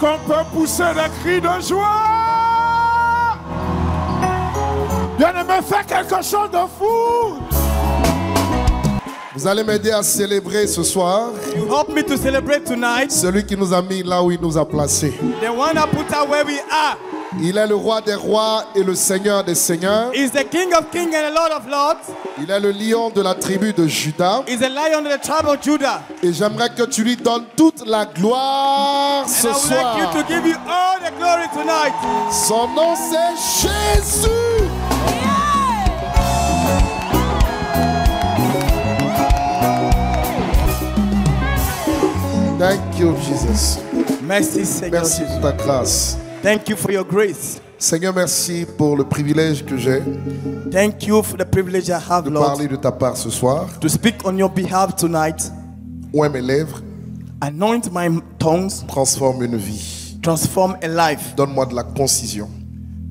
qu'on peut pousser des cris de joie? Bien-aimé, fais quelque chose de fou. Vous allez m'aider à célébrer ce soir. You help me to celebrate tonight. Celui qui nous a mis là où il nous a placés. The one that put us where we are. Il est le roi des rois et le seigneur des seigneurs. He's the King of kings and the Lord of lords. Il est le lion de la tribu de Juda. He's the lion of the tribe of Judah. Et j'aimerais que tu lui donnes toute la gloire ce And I would soir. like you to give you all the glory tonight. Son nom c'est Jésus. Thank you, Jesus. Merci, Seigneur. Merci pour ta grâce. Thank you for your grace. Seigneur, merci pour le privilège que j'ai Thank you for the privilege I have, de Lord, parler de ta part ce soir. to speak on your behalf tonight. Oins mes lèvres, Anoint my tongues, transforme une vie. transform a life. Donne-moi de la concision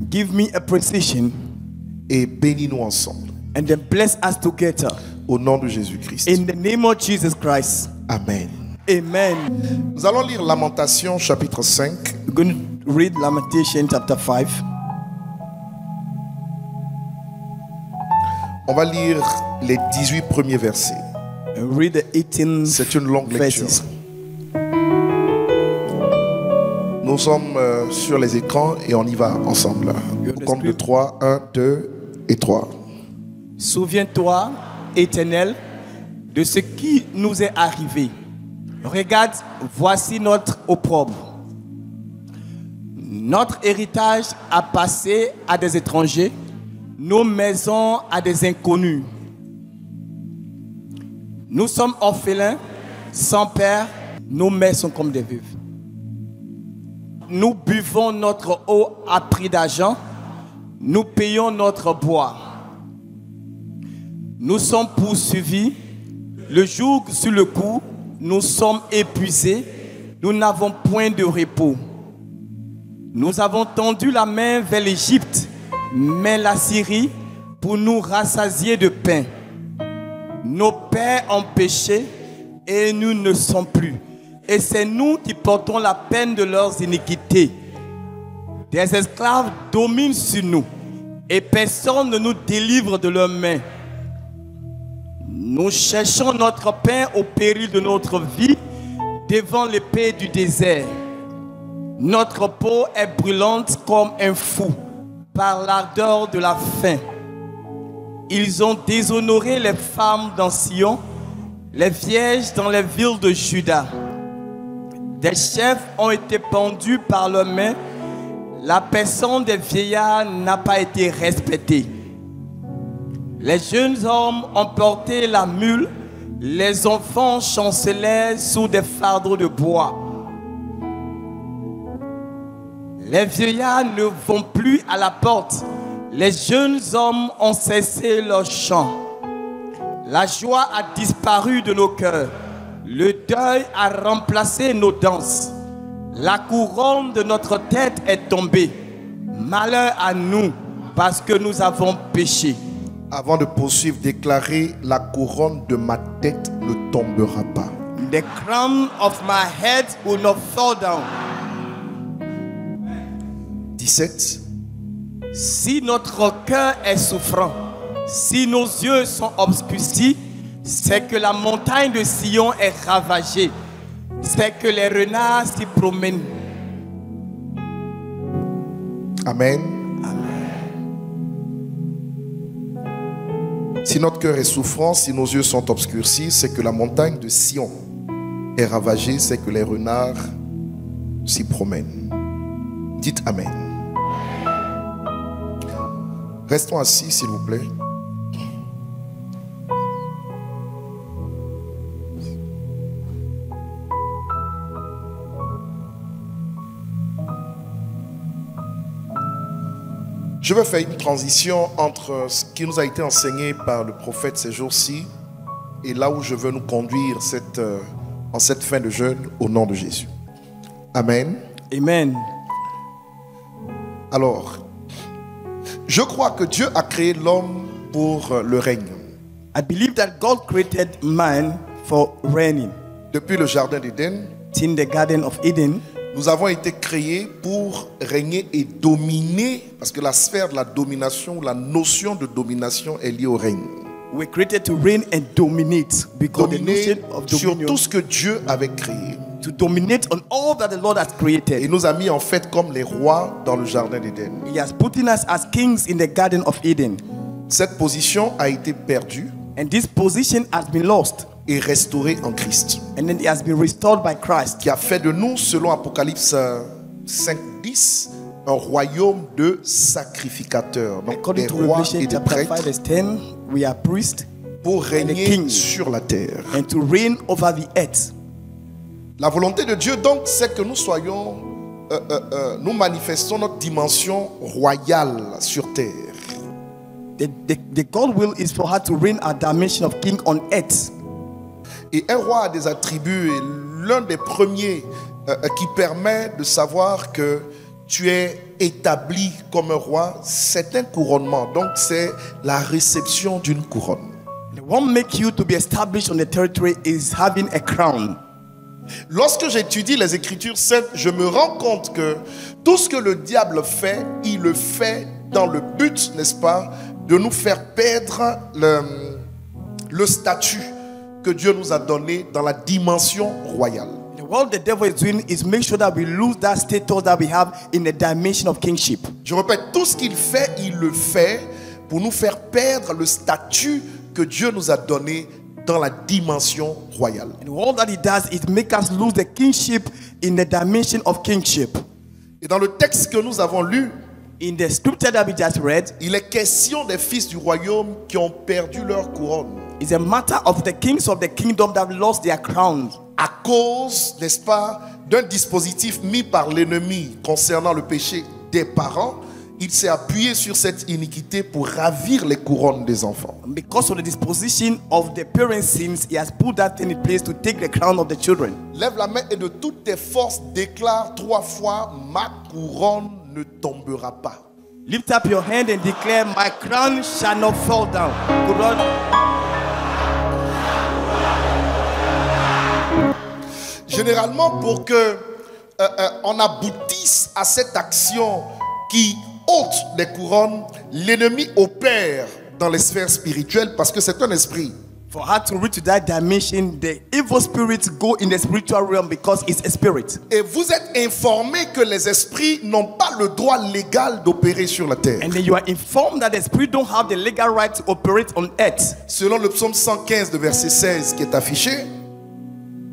Give me a precision, et bénis-nous ensemble. and then bless us together. Au nom de Jésus-Christ. In the name of Jesus Christ. Amen. Amen. Nous allons lire Lamentation chapitre 5. We're going to read Lamentation chapter 5. On va lire les 18 premiers versets. And read the 18 C'est une longue lecture. verses. Nous sommes sur les écrans et on y va ensemble. Au compte de 3, 1, 2 et 3. Souviens-toi, Éternel, de ce qui nous est arrivé. Regarde, voici notre opprobre. Notre héritage a passé à des étrangers, nos maisons à des inconnus. Nous sommes orphelins, sans père, nos mères sont comme des veuves. Nous buvons notre eau à prix d'argent, nous payons notre bois. Nous sommes poursuivis, le joug sur le cou, nous sommes épuisés, nous n'avons point de repos. Nous avons tendu la main vers l'Égypte, mais la Syrie pour nous rassasier de pain. Nos pères ont péché et nous ne sommes plus. Et c'est nous qui portons la peine de leurs iniquités. Des esclaves dominent sur nous et personne ne nous délivre de leurs mains. Nous cherchons notre pain au péril de notre vie devant l'épée du désert. Notre peau est brûlante comme un fou par l'ardeur de la faim. Ils ont déshonoré les femmes dans Sion, les vierges dans les villes de Juda. Des chefs ont été pendus par leurs mains. La personne des vieillards n'a pas été respectée. Les jeunes hommes ont porté la mule, les enfants chancelaient sous des fardeaux de bois. Les vieillards ne vont plus à la porte, les jeunes hommes ont cessé leur chant. La joie a disparu de nos cœurs, le deuil a remplacé nos danses. La couronne de notre tête est tombée. Malheur à nous parce que nous avons péché. Avant de poursuivre, déclarer la couronne de ma tête ne tombera pas. The crown of my head will not fall down. 17. Si notre cœur est souffrant, si nos yeux sont obscurcis, c'est que la montagne de Sion est ravagée. C'est que les renards s'y promènent. Amen. Si notre cœur est souffrant, si nos yeux sont obscurcis, c'est que la montagne de Sion est ravagée, c'est que les renards s'y promènent. Dites Amen. Restons assis, s'il vous plaît. Je vais faire une transition entre ce qui nous a été enseigné par le prophète ces jours-ci et là où je veux nous conduire en cette fin de jeûne au nom de Jésus. Amen. Amen. Alors, je crois que Dieu a créé l'homme pour le règne. I believe that God created man for reigning. Depuis le jardin d'Éden, In the Garden of Eden, Nous avons été créés pour régner et dominer, parce que la sphère de la domination, la notion de domination est liée au règne. We're created to reign and dominate because the Dominer notion of sur dominion, tout ce que Dieu avait créé. to dominate on all that the Lord has created. Et nous a mis en fait comme les rois dans le jardin d'Éden. He has put in us as kings in the Garden of Eden. Cette position a été perdue And this position has been lost. et restaurée en Christ, And then it has been restored by Christ. qui a fait de nous, selon Apocalypse 5:10, un royaume de sacrificateurs. Donc According des to rois Revelation et des chapter 5 prêtres verse 10, we are priests pour régner king. sur la terre. and to reign over the earth. La volonté de Dieu donc, c'est que nous soyons, nous manifestons notre dimension royale sur terre. The God will is for her to reign a dimension of king on earth. Et un roi a des attributs, et l'un des premiers qui permet de savoir que tu es établi comme un roi, c'est un couronnement. Donc c'est la réception d'une couronne. The one make you to be established on the territory is having a crown. Lorsque j'étudie les Écritures saintes, je me rends compte que tout ce que le diable fait, il le fait dans le but, n'est-ce pas, de nous faire perdre le statut que Dieu nous a donné dans la dimension royale. What the devil is doing is make sure that we lose that status that we have in the dimension of kingship. Je répète, tout ce qu'il fait, il le fait pour nous faire perdre le statut que Dieu nous a donné dans la dimension royale. And all that he does is make us lose the kingship in the dimension of kingship. Et dans le texte que nous avons lu, In the scripture that we just read, il est question des fils du royaume qui ont perdu leur couronne it's a matter of the kings of the kingdom that lost their crown à cause, n'est-ce pas, d'un dispositif mis par l'ennemi concernant le péché des parents. Il s'est appuyé sur cette iniquité pour ravir les couronnes des enfants. because of the disposition of the parents' sins. He has put that thing in place to take the crown of the children. Lève la main et de toutes tes forces déclare 3 fois: ma couronne ne tombera pas. Lift up your hand and declare, my crown shall not fall down. Couronne. Généralement, pour que on aboutisse à cette action qui ôte des couronnes, l'ennemi opère dans les sphères spirituelles parce que c'est un esprit. For her to reach to that dimension, the evil spirits go in the spiritual realm because it's a spirit. Et vous êtes informés que les esprits n'ont pas le droit légal d'opérer sur la terre. And then you are informed that the spirit don't have the legal right to operate on earth. Selon le psaume 115 de verset 16 qui est affiché,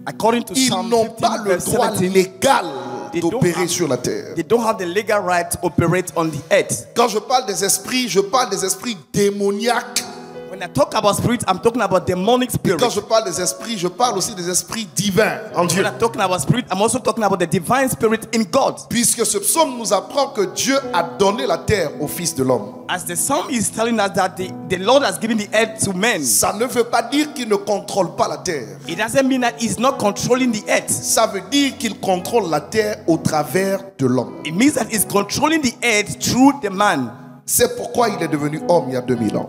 According to ils Psalm n'ont pas 15 le verse droit 17, légal They don't d'opérer have- sur la terre. they don't have the legal right to operate on the earth. Quand je parle des esprits, je parle des esprits démoniaques. When I talk about spirit, I'm talking about demonic Et quand spirits. je parle des esprits, je parle aussi des esprits divins en Dieu. When I'm talking about spirit, I'm also talking about the divine spirit in God. Puisque ce psaume nous apprend que Dieu a donné la terre au Fils de l'homme. As the psalm is telling us that the Lord has given the earth to men, Ça ne veut pas dire qu'il ne contrôle pas la terre. it doesn't mean that he's not controlling the earth. Ça veut dire qu'il contrôle la terre au travers de l'homme. It means that he's controlling the earth through the man. C'est pourquoi il est devenu homme il y a 2000 ans.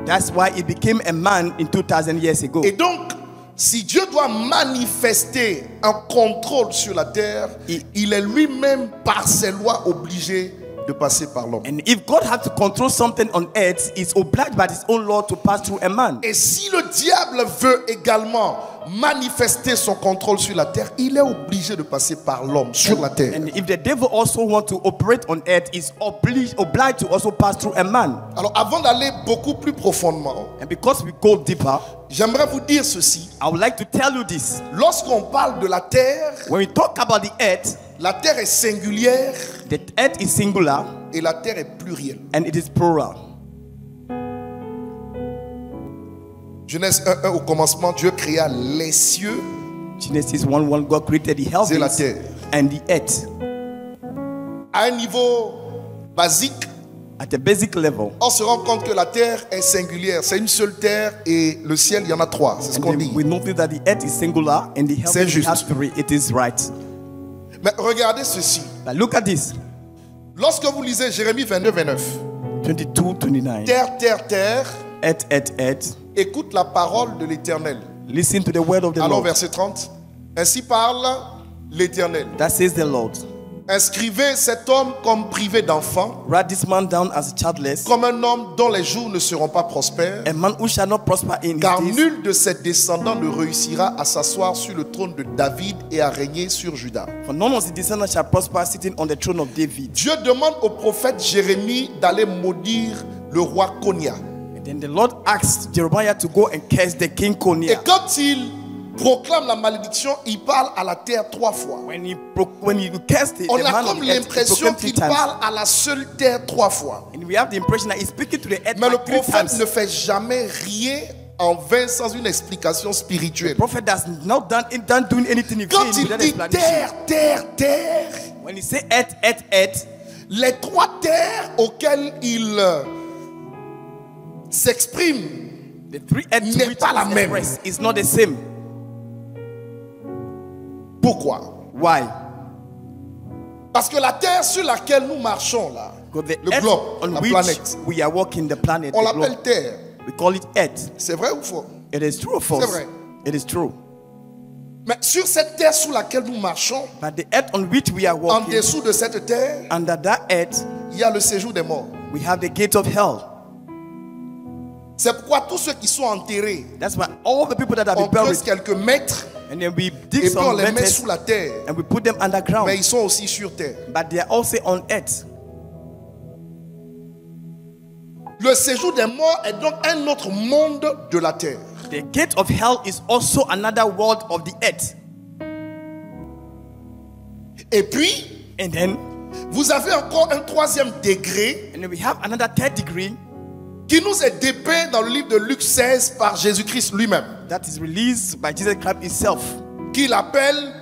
That's why he became a man in 2000 years ago. Et donc, si Dieu doit manifester un contrôle sur la terre, il est lui-même par ses lois obligé de passer par l'homme. And if God had to control something on earth, he's obliged by his own law to pass through a man. Et si le diable veut également manifester son contrôle sur la terre, il est obligé de passer par l'homme sur la terre. And if the devil also wants to operate on earth, he's obliged to also pass through a man. Alors avant d'aller beaucoup plus profondément, And because we go deeper, j'aimerais vous dire ceci. I would like to tell you this. Lorsqu'on parle de la terre When we talk about the earth, est singulière the earth is singular et la terre est plurielle. and it is plural. Genèse 1:1, au commencement, Dieu créa les cieux Genesis 1:1, God created the et la heavens terre. and the earth. À un niveau basique, At a basic level, on se rend compte que la terre est singulière. C'est une seule terre et le ciel, il y en a 3. C'est ce and qu'on then dit. we notice that the earth is singular and the C'est heavens juste. has three. It is right. Mais regardez ceci. But look at this. Lorsque vous lisez Jérémie 22:29, 22:29. terre, terre, terre, Earth, earth, earth. écoute la parole de l'Éternel. Listen to the word of the Alors Lord. verset 30. Ainsi parle l'Éternel. That says the Lord. Inscrivez cet homme comme privé d'enfant, Write this man down as childless, comme un homme dont les jours ne seront pas prospères, a man who shall not prosper in car his days. nul de ses descendants ne réussira à s'asseoir sur le trône de David et à régner sur Juda. For none of his descendants shall prosper sitting on the throne of David. Dieu demande au prophète Jérémie d'aller maudire le roi Konia. And then the Lord asked Jeremiah to go and curse the king Et Konia. quand il proclame la malédiction, il parle à la terre 3 fois. When he cursed the On a man comme of the earth, he l'impression proclaimed 3 qu'il times. parle à la seule terre 3 fois. And we have the impression that he's speaking to the earth Mais le like 3 prophète times. ne fait jamais rien en vain sans une explication spirituelle. The prophet does not done doing anything in Quand vain il without dit explanation. terre, terre, terre, When he say earth, les 3 terres auxquelles il s'exprime the 3 earth to n'est which pas la he même. expressed is not the same. Pourquoi? Why? Parce que la terre sur laquelle nous marchons là, Because the le earth globe, on la which planète, we are walking, the planet, on the l'appelle globe, terre. we call it earth. C'est vrai ou faux? It is true or false? C'est vrai. It is true. Mais sur cette terre sur laquelle nous marchons, But the earth on which we are en walking, dessous de cette terre, under that earth, il y a le séjour des morts. we have the gate of hell. C'est pourquoi tous ceux qui sont enterrés, That's why all the people that have on been creuse buried, quelques mètres and then we et dig puis on some les met meters sous la terre. and we put them underground. Mais ils sont aussi sur terre. But they are also on earth. Le séjour des morts est donc un autre monde de la terre. The gate of hell is also another world of the earth. Et puis, And then, vous avez encore un 3e degré and then we have another 3rd degree qui nous est dépeint dans le livre de Luc 16 par Jésus-Christ lui-même, that is released by Jesus Christ himself. qu'il appelle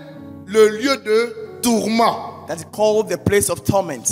le lieu de tourment, That is called the place of torment.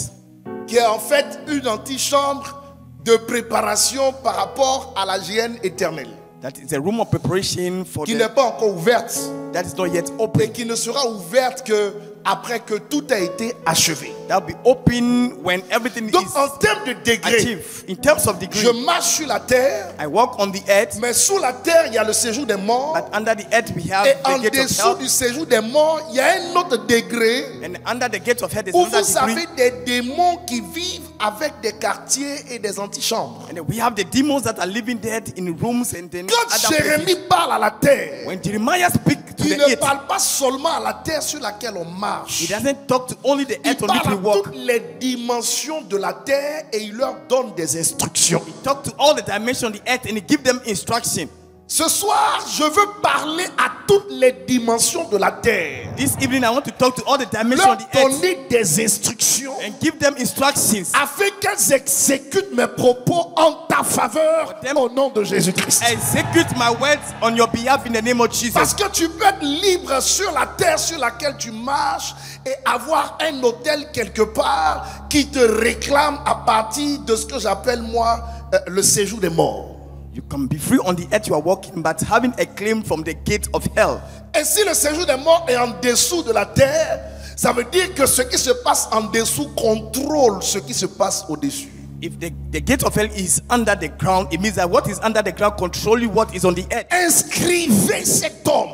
qui est en fait une antichambre de préparation par rapport à la géhenne éternelle, That is a room of preparation for qui n'est pas encore ouverte that is not yet et open. qui ne sera ouverte que après que tout a été achevé. That will be open when everything Donc is en termes de degrés, achieved. In terms of je degree, marche sur la terre, I walk on the earth, mais sous la terre il y a le séjour des morts, but under the earth we have et the en gate of dessous hell, du séjour des morts il y a un autre degré and under the gate of hell is où another vous avez degree. des démons qui vivent avec des quartiers et des antichambres. And then we have the demons that are living there in rooms and then Quand other places. Jérémie parle à la terre, When Jeremiah speaks to il the ne earth, parle pas seulement à la terre sur laquelle on he marche. doesn't talk to only the Il earth on which parle we à walk. toutes les dimensions de la terre et il leur donne des instructions. He talks to all the dimensions of the earth and he gives them instruction. Ce soir, je veux parler à toutes les dimensions de la terre. This evening I want to talk to all the dimensions Leur of the earth donner des instructions and give them instructions. afin qu'elles exécutent mes propos en ta faveur au nom de Jésus-Christ. Execute my words on your behalf in the name of Parce Jesus. que tu peux être libre sur la terre sur laquelle tu marches et avoir un hôtel quelque part qui te réclame à partir de ce que j'appelle moi le séjour des morts. You can be free on the earth you are walking, but having a claim from the gate of hell. Et si le séjour des morts est en dessous de la terre, ça veut dire que ce qui se passe en dessous contrôle ce qui se passe au-dessus. If the gate of hell is under the ground, it means that what is under the ground controlling what is on the earth. Inscrivez cet homme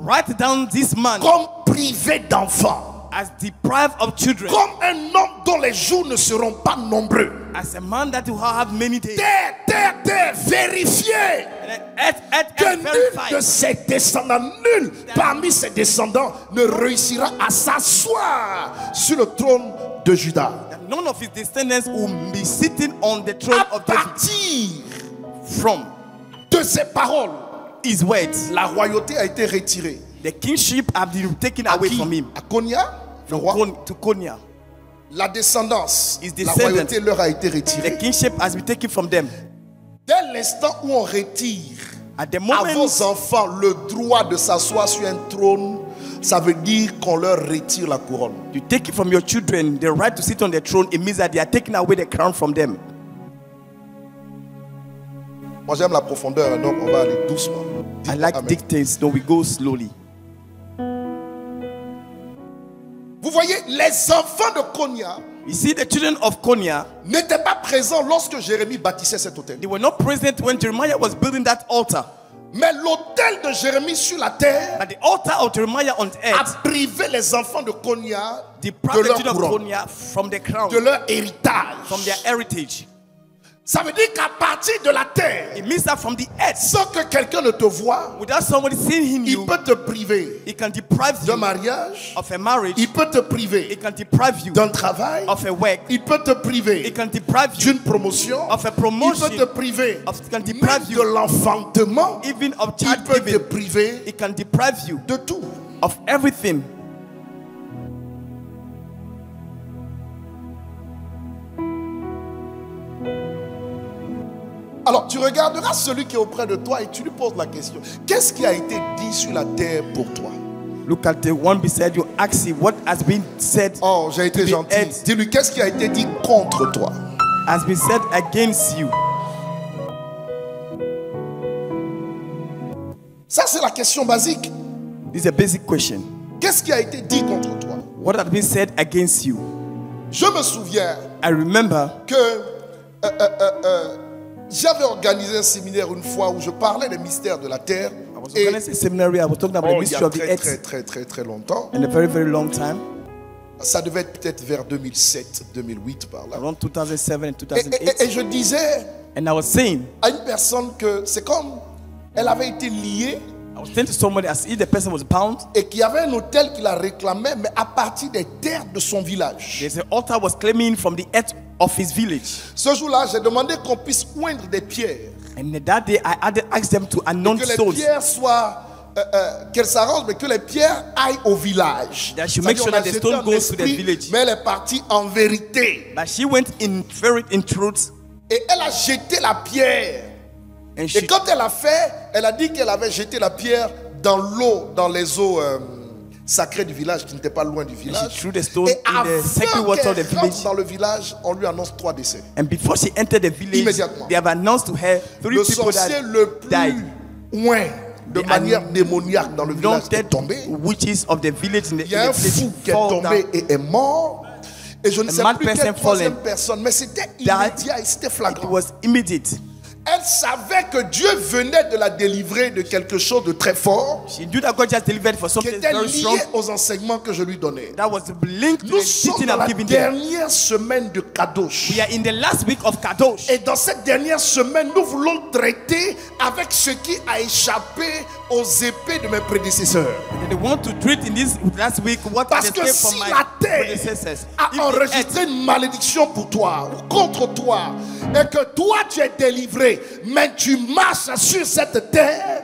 Write down this man comme privé d'enfants, as deprived of children, comme un homme dont les jours ne seront pas nombreux. as a man that will have many days. Terre, terre, terre, vérifiez And then earth, que earth, nul de verified. ses descendants, nul parmi ses descendants ne réussira à s'asseoir sur le trône de Juda. That none of his descendants will be sitting on the throne À of David. partir From de ces paroles, his words, la royauté a été retirée. the kingship have been taken À away qui? from him. À Konia, le roi. To Konya. La descendance, His la descendants. royauté leur a été The retirée. kingship has been taken from them. Dès l'instant où on retire At the à moment vos enfants le droit de s'asseoir sur un trône, ça veut dire qu'on leur retire la couronne. you take it from your children, the right to sit on the throne, it means that they are taking away the crown from them. Moi j'aime la profondeur, donc on va aller doucement. I like Amen. dictates, so we go slowly. Vous voyez, les enfants de Konia You see, the children of Konya, n'étaient pas présents lorsque Jérémie bâtissait cet hôtel. they were not present when Jeremiah was building that altar. Mais l'autel de Jérémie sur la terre But the altar of Jeremiah on a earth privé les enfants de Konya de deprived the leur children of couronne, Konya from the crown, de leur héritage. from their heritage. Ça veut dire qu'à partir de la terre, It means that from the earth, sans que quelqu'un ne te voie, without somebody seeing il you, peut te priver it can deprive d'un you mariage, of a marriage, il peut te priver it can deprive you d'un travail, of a work, il peut te priver it can deprive you d'une promotion, of a il peut promotion, te priver it can même deprive de you l'enfantement, even of il child peut te giving, priver it can deprive you de tout. of everything. Alors tu regarderas celui qui est auprès de toi et tu lui poses la question. Qu'est-ce qui a été dit sur la terre pour toi? Look at the one beside you, ask him what has been said, Oh, j'ai été the gentil. earth. Dis-lui, qu'est-ce qui a été dit contre toi? has been said against you. Ça, c'est la question basique. This is a basic question. Qu'est-ce qui a été dit contre toi? What has been said against you? Je me souviens I remember que j'avais organisé un séminaire une fois où je parlais des mystères de la terre. I was Et organizing a seminary. I was talking about the il y mystery a of the très, très, earth très, très, très longtemps. in a very, very long time, Ça devait être peut-être vers 2007, 2008 par là. around 2007 and Et 2008. je disais And I was saying, à une personne que c'est comme elle avait été liée I was saying to somebody as if the person was bound. et qu'il y avait un hôtel qui la réclamait, mais à partir des terres de son village. There's an altar was claiming from the earth of his village. Ce jour-là, j'ai demandé qu'on puisse oindre des pierres. And that day, I asked them to anoint Que les souls. pierres soient, qu'elles s'arrangent, mais que les pierres aillent au village. That you make C'est-à-dire, sure on a that the jeté stone un goes to the esprit, village. mais elle est partie en vérité. But she went in truth, Et elle a jeté la pierre. and Et she quand elle a fait, elle a dit qu'elle avait jeté la pierre dans l'eau, dans les eaux sacrées du village, qui n'étaient pas loin du village. threw the stone Et in the sacred avant water of the qu'elle rentre village. dans le village, on lui annonce 3 décès. And before she entered the village, Immédiatement. they have announced to her 3 Le people sorcier that le plus died. loin, de The manière démoniaque dans le village, est Anointed tombé. witches of the village in the, Il y a un fou qui est tombé et est mort. Et je ne sais mad plus person quelle troisième fallen. personne, mais c'était immédiat et c'était It flagrant. was immediate. Elle savait que Dieu venait de la délivrer de quelque chose de très fort, She knew that God just delivered for qui something était very lié strong. aux enseignements que je lui donnais. That was linked to Nous the sommes teaching dans I'm la giving them. dernière semaine de Kadosh. We are in the last week of Kadosh. Et dans cette dernière semaine, nous voulons traiter avec ce qui a échappé aux épées de mes prédécesseurs. And they want to treat in this last week what Parce has que escaped si from my la terre predecessors. a If the enregistré une malédiction pour toi ou contre toi, et que toi tu es délivré, mais tu marches sur cette terre,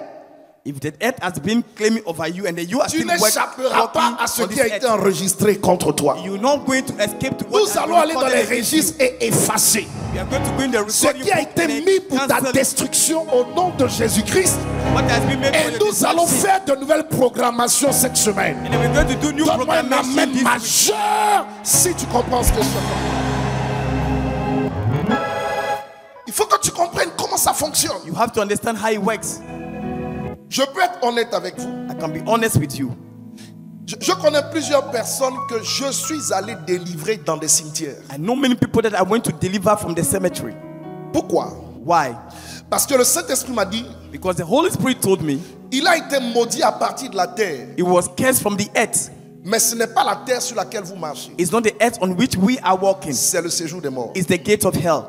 If the earth has been claiming over you and then you are tu still n'échapperas pas à ce on qui this a été earth, enregistré contre toi. you're not going to escape to what Nous has allons been aller dans recorded les against registres you. et effacer We are going to go in the ce recording qui a book été and then mis pour ta cancel destruction au nom de Jésus-Christ. what has been made for Et your nous allons destruction. faire de nouvelles programmations cette semaine. And then we're going to do new Donne-moi un programmation amen this week. majeur si tu comprends ce que je fais. Il faut que tu comprennes comment ça fonctionne. You have to understand how it works. Je peux être honnête avec vous. I can be honest with you. Je connais plusieurs personnes que je suis allé délivrer dans des cimetières. I know many people that I went to deliver from the cemetery. Pourquoi? Why? Parce que le Saint-Esprit m'a dit, Because the Holy Spirit told me il a été maudit à partir de la terre. it was cursed from the earth. Mais ce n'est pas la terre sur laquelle vous marchez. It's not the earth on which we are walking. C'est le séjour des morts. It's the gate of hell.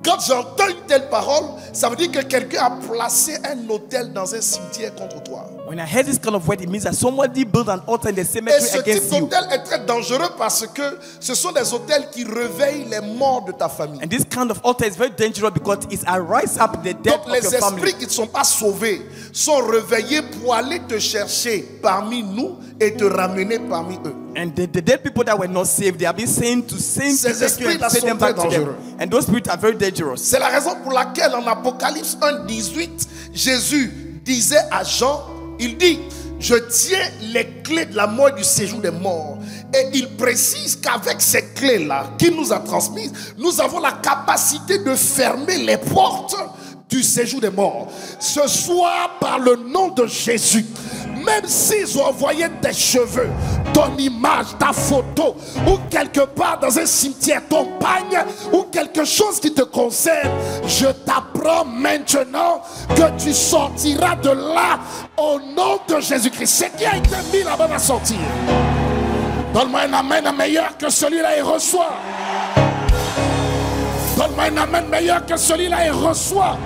Quand j'entends une telle parole, ça veut dire que quelqu'un a placé un autel dans un cimetière contre toi. When I heard this kind of word, it means that somebody built an altar in the Et cemetery ce type against you. d'hôtel est très dangereux parce que ce sont des hôtels qui réveillent les morts de ta famille. And this kind of altar is very dangerous because it rise up the death Donc of les your esprits family. qui ne sont pas sauvés sont réveillés pour aller te chercher parmi nous et te ramener parmi eux. And the dead people that were not saved, they have been saying to send Ces to take you and esprits-là send them sont back très to them. dangereux. And those spirits are very dangerous. C'est la raison pour laquelle en Apocalypse 1:18, Jésus disait à Jean, il dit, je tiens les clés de la mort et du séjour des morts. Et il précise qu'avec ces clés-là qu'il nous a transmises, nous avons la capacité de fermer les portes du séjour des morts. Ce soir, par le nom de Jésus, même s'ils ont envoyé tes cheveux, ton image, ta photo, ou quelque part dans un cimetière, ton pagne, ou quelque chose qui te concerne, je t'apprends maintenant que tu sortiras de là au nom de Jésus-Christ. Ce qui a été mis là-bas va sortir. Donne-moi un amen meilleur que celui-là et reçois. Donne-moi un amen meilleur que celui-là et reçois.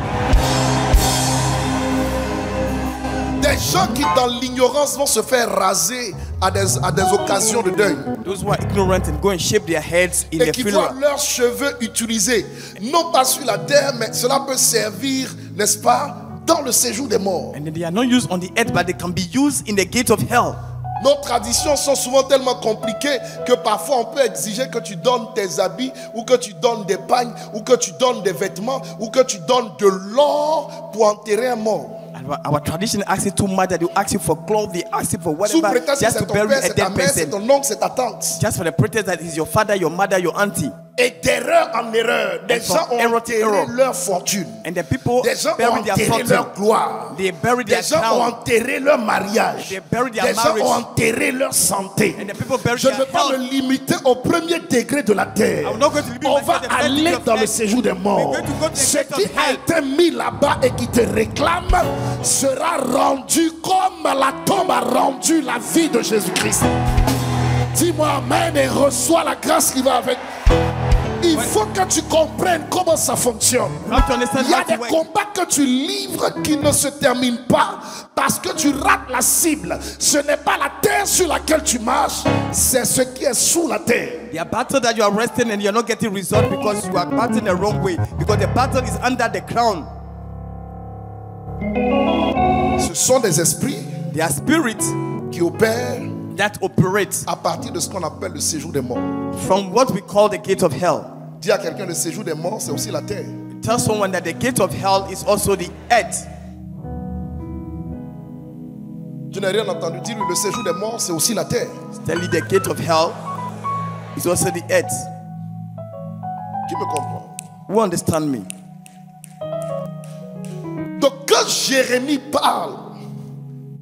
Des gens qui dans l'ignorance vont se faire raser à des occasions de deuil. Those who are ignorant and go and shave their heads in Et the qui voient funeral. leurs cheveux utilisés, non pas sur la terre, mais cela peut servir, n'est-ce pas, dans le séjour des morts. And then they are not used on the earth, but they can be used in the gate of hell. Nos traditions sont souvent tellement compliquées que parfois on peut exiger que tu donnes tes habits, ou que tu donnes des pagnes, ou que tu donnes des vêtements, ou que tu donnes de l'or pour enterrer un mort. Our tradition asks you too much that they ask you for clothes, they ask you for Sous whatever, prétexte que just c'est to ton bury père, a c'est ta dead mère, c'est person. ton oncle, c'est ta tante. Just for the pretext that is your father, your mother, your auntie. Et d'erreur en erreur, des And from gens ont error to enterré error. leur fortune. And the people Des gens ont bury their enterré fortune. leur gloire. They bury Des their gens ont crown. enterré leur mariage. They bury their Des gens marriage. ont enterré leur santé. And the people bury Je ne their veux pas me health. limiter au premier degré de la terre. I will not go to limit On myself va to the first aller degree of dans le life. séjour des morts. We're going to go to the Ce gate of qui a hell. été mis là-bas et qui te réclame sera rendu comme la tombe a rendu la vie de Jésus-Christ. Dis-moi amen et reçois la grâce qui va avec. Il faut que tu comprennes comment ça fonctionne. You have to understand Il y a how to des work. combats que tu livres qui ne se terminent pas parce que tu rates la cible. Ce n'est pas la terre sur laquelle tu marches, c'est ce qui est sous la terre. There are battles that you are wrestling and you're not getting result because you are battling the wrong way. Because the battle is under the crown. Ce sont des esprits There are spirits qui opèrent that operate à partir de ce qu'on appelle le séjour des morts. from what we call the gate of hell. Dis à quelqu'un, le séjour des morts, c'est aussi la terre. Tell someone that the gate of hell is also the earth. Je n'ai rien entendu dire, le séjour des morts, c'est aussi la terre. Tell you the gate of hell is also the earth. Qui me comprend? Who understand me? Donc quand Jérémie parle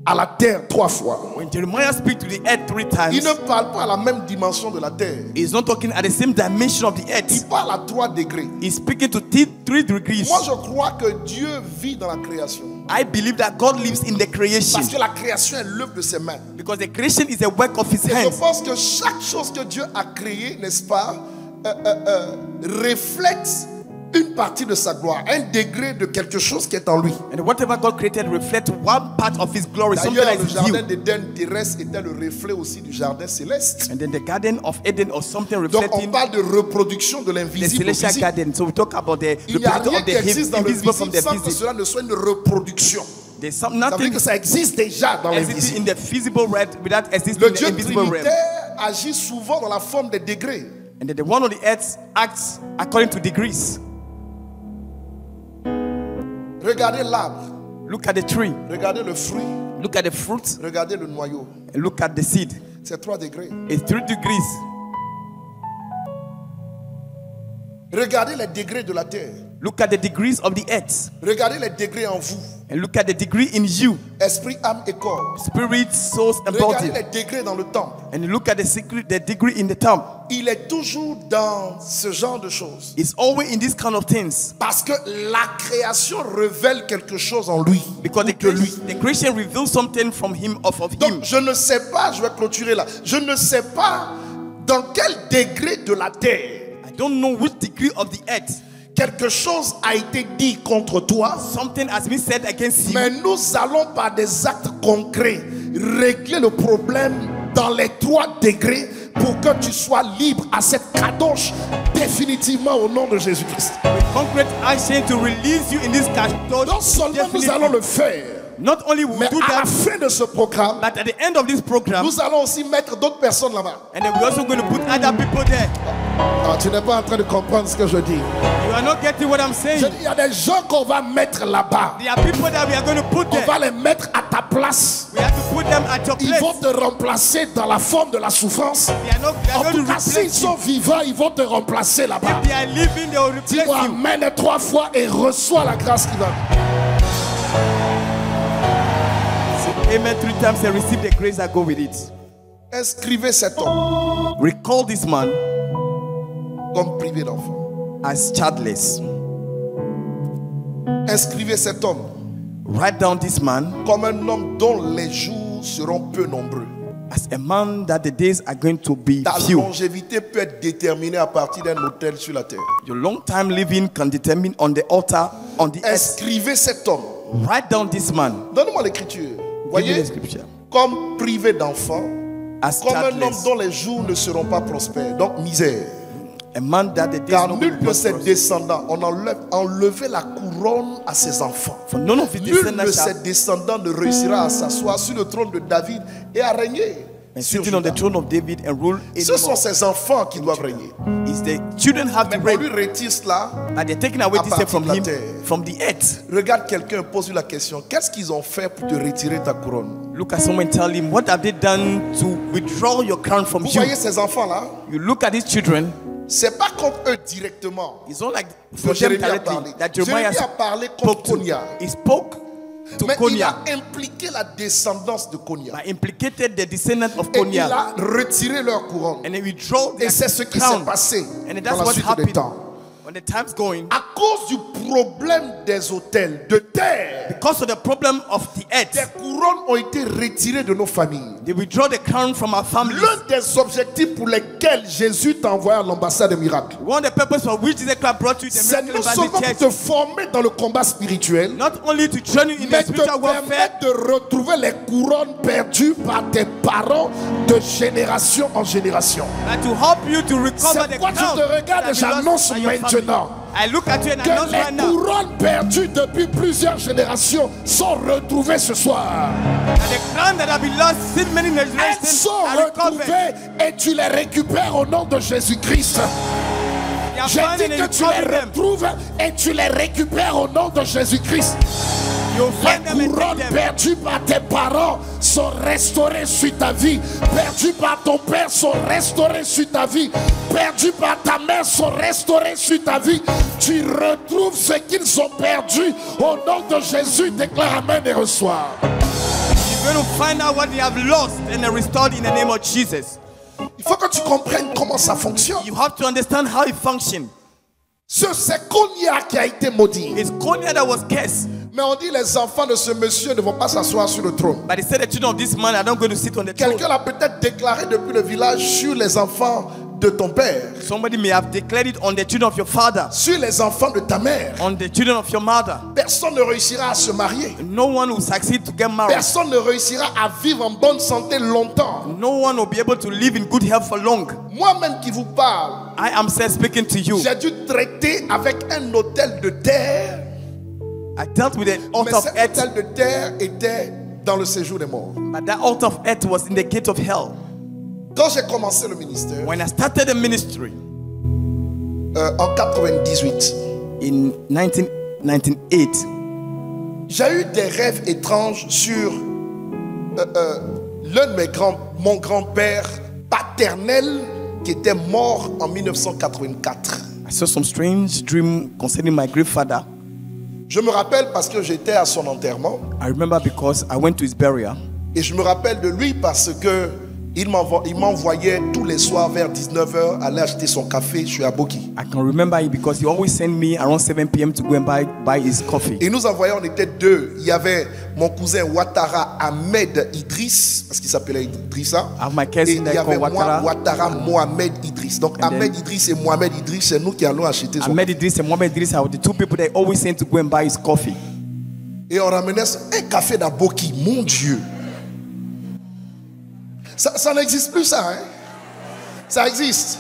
à la terre 3 fois, When Jeremiah speaks to the earth 3 il times, ne parle pas à la même dimension de la terre. he's not talking at the same dimension of the Il earth. parle à 3 degrés. He's speaking to 3 degrees. Moi, je crois que Dieu vit dans la création. I believe that God lives in the creation Parce que la création est l'œuvre de ses mains. because the creation is a work of his Et je hands. pense que chaque chose que Dieu a créée, n'est-ce pas, reflète une partie de sa gloire, un degré de quelque chose qui est en lui. And whatever God created reflects one part of his glory, something D'ailleurs, that le is jardin you. d'Éden terrestre était le reflet aussi du jardin céleste. And then the Garden of Eden or something Donc on reflecting parle de reproduction de the l'invisible au celestial visible. garden. So we talk about the Il n'y a reproduction rien of qui the existe dans le invisible from visible the sans que visible. cela ne soit une reproduction. There's Ça veut dire nothing que ça existe déjà dans existing in l'invisible. the visible realm without existing Le in the Dieu invisible realm. trinitaire agit souvent dans la forme des degrés. And then the one on the earth acts according to degrees. Regardez l'arbre, Look at the tree, regardez le fruit, look at the fruit, regardez le noyau. and look at the seed. C'est 3 degrés. It's 3 degrees. Regardez les degrés de la terre. Look at the degrees of the earth. Regardez les degrés en vous. And look at the degree in you. Esprit, âme et corps. Spirit, souls, and Regardez body. les degrés dans le temple. And look at the degree in the temple. Il est toujours dans ce genre de choses. It's always in this kind of things. Parce que la création révèle quelque chose en lui. Because ou de lui. the creation reveals something from him, of him. Donc je ne sais pas, je vais clôturer là. Je ne sais pas dans quel degré de la terre I don't know which degree of the earth quelque chose a été dit contre toi. something has been said against you. Mais nous allons par des actes concrets régler le problème dans les 3 degrés pour que tu sois libre à cette kadosh définitivement au nom de Jésus-Christ. With concrete action to release you in this cash. Non seulement nous allons le faire, Not only will we mais do à la that, fin de ce programme, but at the end of this program, nous allons aussi mettre d'autres personnes là-bas. and then we're also going to put other people there. Ah, tu n'es pas en train de comprendre ce que je dis. You are not getting what I'm Je saying. dis, il y a des gens qu'on va mettre là-bas. There are people that we are going to put On there. va les mettre à ta place. We have to put them at your Ils place. vont te remplacer dans la forme de la souffrance. They are En going tout to cas, s'ils replace you. sont vivants, ils vont te remplacer là-bas. If they are living, they will replace Dis-moi you. amen 3 fois et reçois la grâce qui va. amen 3 times and receive the grace that go with it. Inscrivez cet homme Recall this man comme privé d'enfant. as childless. Inscrivez cet homme Write down this man comme un homme dont les jours seront peu nombreux. as a man that the days are going to be Ta few. longévité peut être déterminée à partir d'un autel sur la terre. Your long time living can determine on the altar on the earth. Inscrivez cet homme. Write down this man. Donnez-moi l'écriture. Give me Voyez, the scripture. comme privé d'enfant, As comme un homme childless. dont les jours ne seront pas prospères. Donc misère. A man that the days Car not nul de ses prosperous. descendants, on enlevait la couronne à ses enfants. For none of his Nul de descendants ses shall descendants ne réussira à s'asseoir sur le trône de David et à régner. and sur sitting on the Juda. throne of David and rule Ce sont anymore. ses enfants qui doivent régner. Is the children have Mais to on lui reign, retire cela. but they're taking away à this partir from de la him, terre. from the earth. Regarde quelqu'un, pose-lui la question. Qu'est-ce qu'ils ont fait pour te retirer ta couronne? Look at someone, tell him, what have they done to withdraw your crown from Vous you? voyez ces enfants-là? You look at these children, C'est pas contre eux directement it's not like que for them Jérémie a directly parlé. that Jeremiah Jérémie a parlé spoke contre to. Konia. He spoke to Mais il Konia, a impliqué la descendance de Konia. but implicated the descendant of Et il Konia, a retiré leur couronne. and then withdraw Et their c'est ce qui s'est crown. passé And dans that's la what suite des happened temps. when the time's going. À cause du problème des hôtels de terre, Because of the problem of the des earth, couronnes ont été retirées de nos familles. they withdraw the crown from our families. L'un des objectifs pour lesquels Jésus t'a envoyé à l'ambassade des miracles, One of the purpose for which Jesus Christ brought you the c'est miracle non Bible seulement pour church, te former dans le combat spirituel, not only to train you in the mais te spiritual warfare, permettre de retrouver les couronnes perdues par tes parents de génération en génération. but to help you to recover C'est the pourquoi crown. je te regarde that et belongs j'annonce by your family. maintenant I look at you and que announce right les now couronnes perdues depuis plusieurs générations sont retrouvées ce soir. that the crown that have been lost since many Elles generations sont are recovered. retrouvées et tu les récupères au nom de Jésus-Christ. You are J'ai finding dit and que tu les recovering them. retrouves et tu les récupères au nom de Jésus-Christ. You find them Les and couronnes take them. perdues par tes parents sont restaurées sur ta vie. Perdues par ton père sont restaurées sur ta vie. Perdues par ta mère sont restaurées sur ta vie. Tu retrouves ce qu'ils ont perdu au nom de Jésus. Déclare Amen et reçois. You're going to find out what they have lost and are restored in the name of Jesus. Il faut que tu comprennes comment ça fonctionne. You have to understand how it functions. C'est Konia qui a été maudit. It's Konya that was cursed. Mais on dit les enfants de ce monsieur ne vont pas s'asseoir sur le trône. But they said the children of this man are not going to sit on the throne. Quelqu'un l'a peut-être déclaré depuis le village sur les enfants de ton père, Somebody may have declared it on the children of your father, sur les enfants de ta mère. on the children of your mother. Personne ne réussira à se marier. No one will succeed to get married. Personne ne réussira à vivre en bonne santé longtemps. No one will be able to live in good health for long. Moi-même qui vous parle, I am speaking to you. j'ai dû traiter avec un hôtel de terre. I dealt with an Mais altar of cet earth, hôtel de terre était dans le séjour des morts. but that altar of earth was in the gate of hell. Quand j'ai commencé le ministère, When I started the ministry en 98, in 1998, j'ai eu des rêves étranges sur l'un de mon grand-père paternel qui était mort en 1984. I saw some strange dream concerning my grandfather. Je me rappelle parce que j'étais à son enterrement I remember because I went to his burial. et je me rappelle de lui parce que il m'envoyait tous les soirs vers 19h aller acheter son café chez Aboki. I can remember it because he always sent me around 7 p.m. to go and buy his coffee. Et nous envoyons, on était deux. Il y avait mon cousin Ouattara Ahmed Idriss, parce qu'il s'appelait Idrissa. I have my cousin Et il y that avait called moi, Ouattara. Ouattara Mohamed Idriss. Donc And Ahmed then- Idriss et Mohamed Idriss, c'est nous qui allons acheter son Ahmed Idris and Mohamed Idris are the two people that always sent to go and buy his coffee. Et on ramenait un café d'Aboki, mon Dieu. Ça n'existe plus ça, hein? Ça existe.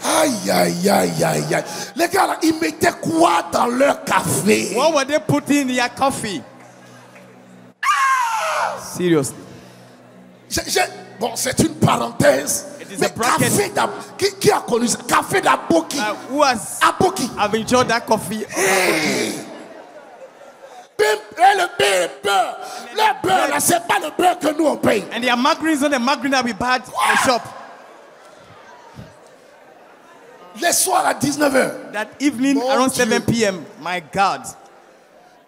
Aïe, aïe, aïe, aïe, aïe. Les gars là, ils mettaient quoi dans leur café? What were they putting in their coffee? Seriously. Bon, c'est une parenthèse. It is Mais a bracket. café d'Aboki, qui a connu ça? Café d'Aboki. Who has Aboki. have enjoyed that coffee? Et le beurre. Le beurre là, c'est pas le beurre que nous on paye. And their margarine is not the margarine that we buy at the shop. Les soirs à 19h. That evening Mon around Dieu. 7 p.m. My God.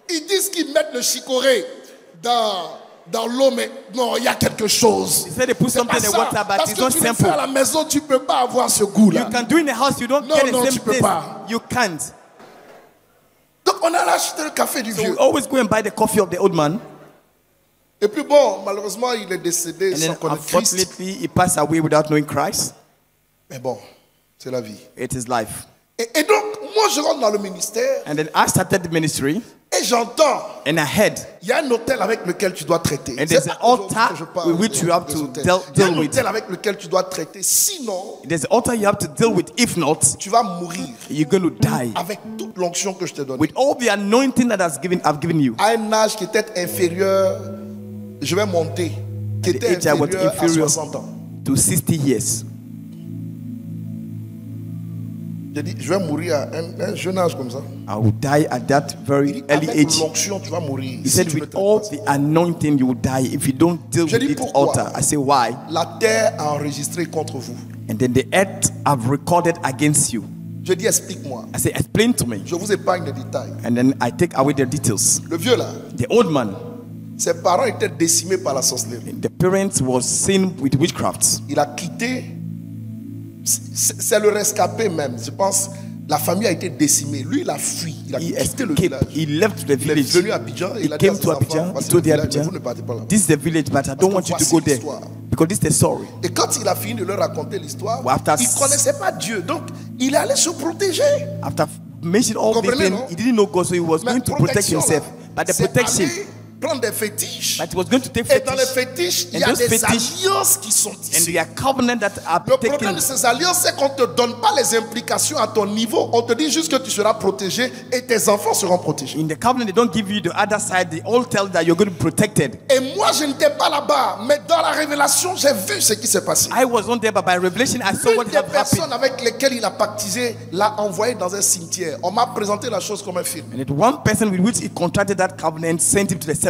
Ils disent qu'ils mettent le chicorée dans l'eau, mais non, il y a quelque chose. He said they put C'est something pas in the ça. water, but Parce it's que not tu le fais simple. à la maison, tu ne peux pas avoir ce goût-là. You can do in the house, you don't Non, get the non, same tu peux taste. pas. You can't. Donc on a acheté le café du So vieux. we always go and buy the coffee of the old man. Et puis bon, malheureusement, il est décédé And sans then connaître Christ. unfortunately, he passed away without knowing Christ. Mais bon, c'est la vie. It is life. Et donc, moi, je rentre dans le ministère And then I started the ministry, et j'entends, and I heard, il y a un hôtel avec lequel tu dois traiter. and C'est there's pas an aujourd'hui altar que je parle with which des- you have des to hôtels. Il y a deal un with. hôtel avec lequel tu dois traiter. Sinon, There's an altar you have to deal with. If not, tu vas mourir you're going to die. avec toute l'onction que je t'ai donnée. With all the anointing that I've given you. À un âge qui était inférieur, je vais monter, qui At the était age I was inférieur à inferior 60 ans. to 60 years. J'ai dit, je vais mourir à un jeune âge comme ça. I will die at that very early Avec age. l'onction, tu vas mourir. He Si said, tu ne with traites all pas ça. the anointing, you will die if you don't deal Je with dis this pourquoi? altar. I say, why? La terre a enregistré contre vous. And then the earth have recorded against you. Je dis, explique-moi. I say, explain to me. Je vous épargne les détails. And then I take away the details. Le vieux là, The old man, ses parents étaient décimés par la sorcellerie. the parents was seen with witchcraft. Il a quitté. C'est le rescapé même. Je pense. La famille a été décimée. Lui, il a fui. Il a He quitté le escaped. village. He left the Il est village. venu à Abidjan et He il a dit à came ses to enfants, Abidjan. He voici told le the village, mais Abidjan, vous ne partez pas là. this is the village, but I don't want you to voici go there l'histoire. because this is the story. Et quand il a fini de leur raconter l'histoire, Well, after- il ne connaissait pas Dieu. Donc, il allait se protéger. After mentioning all these Comprenez, things, non? he didn't know God, so he was Mais going to protect protection, himself. là, But the c'est protection, aller prendre des fétiches. but he was going to take Et dans les fetish, fétiches, il And y a those des fetish- alliances qui sont and ici. there are covenants that are Le problème taken. de ces alliances, c'est qu'on ne te donne pas les implications à ton niveau. On te dit juste que tu seras protégé et tes enfants seront protégés. In the covenant, they don't give you the other side. They all tell that you're going to be protected. Et moi, je n'étais pas là-bas. Mais dans la révélation, j'ai vu ce qui s'est passé. I was not there, but by revelation, I saw what L'une des had happened. personnes avec lesquelles il a pactisé l'a envoyé dans un cimetière. On m'a présenté la chose comme un film. And it, one person with which he contracted that covenant sent him to the cemetery.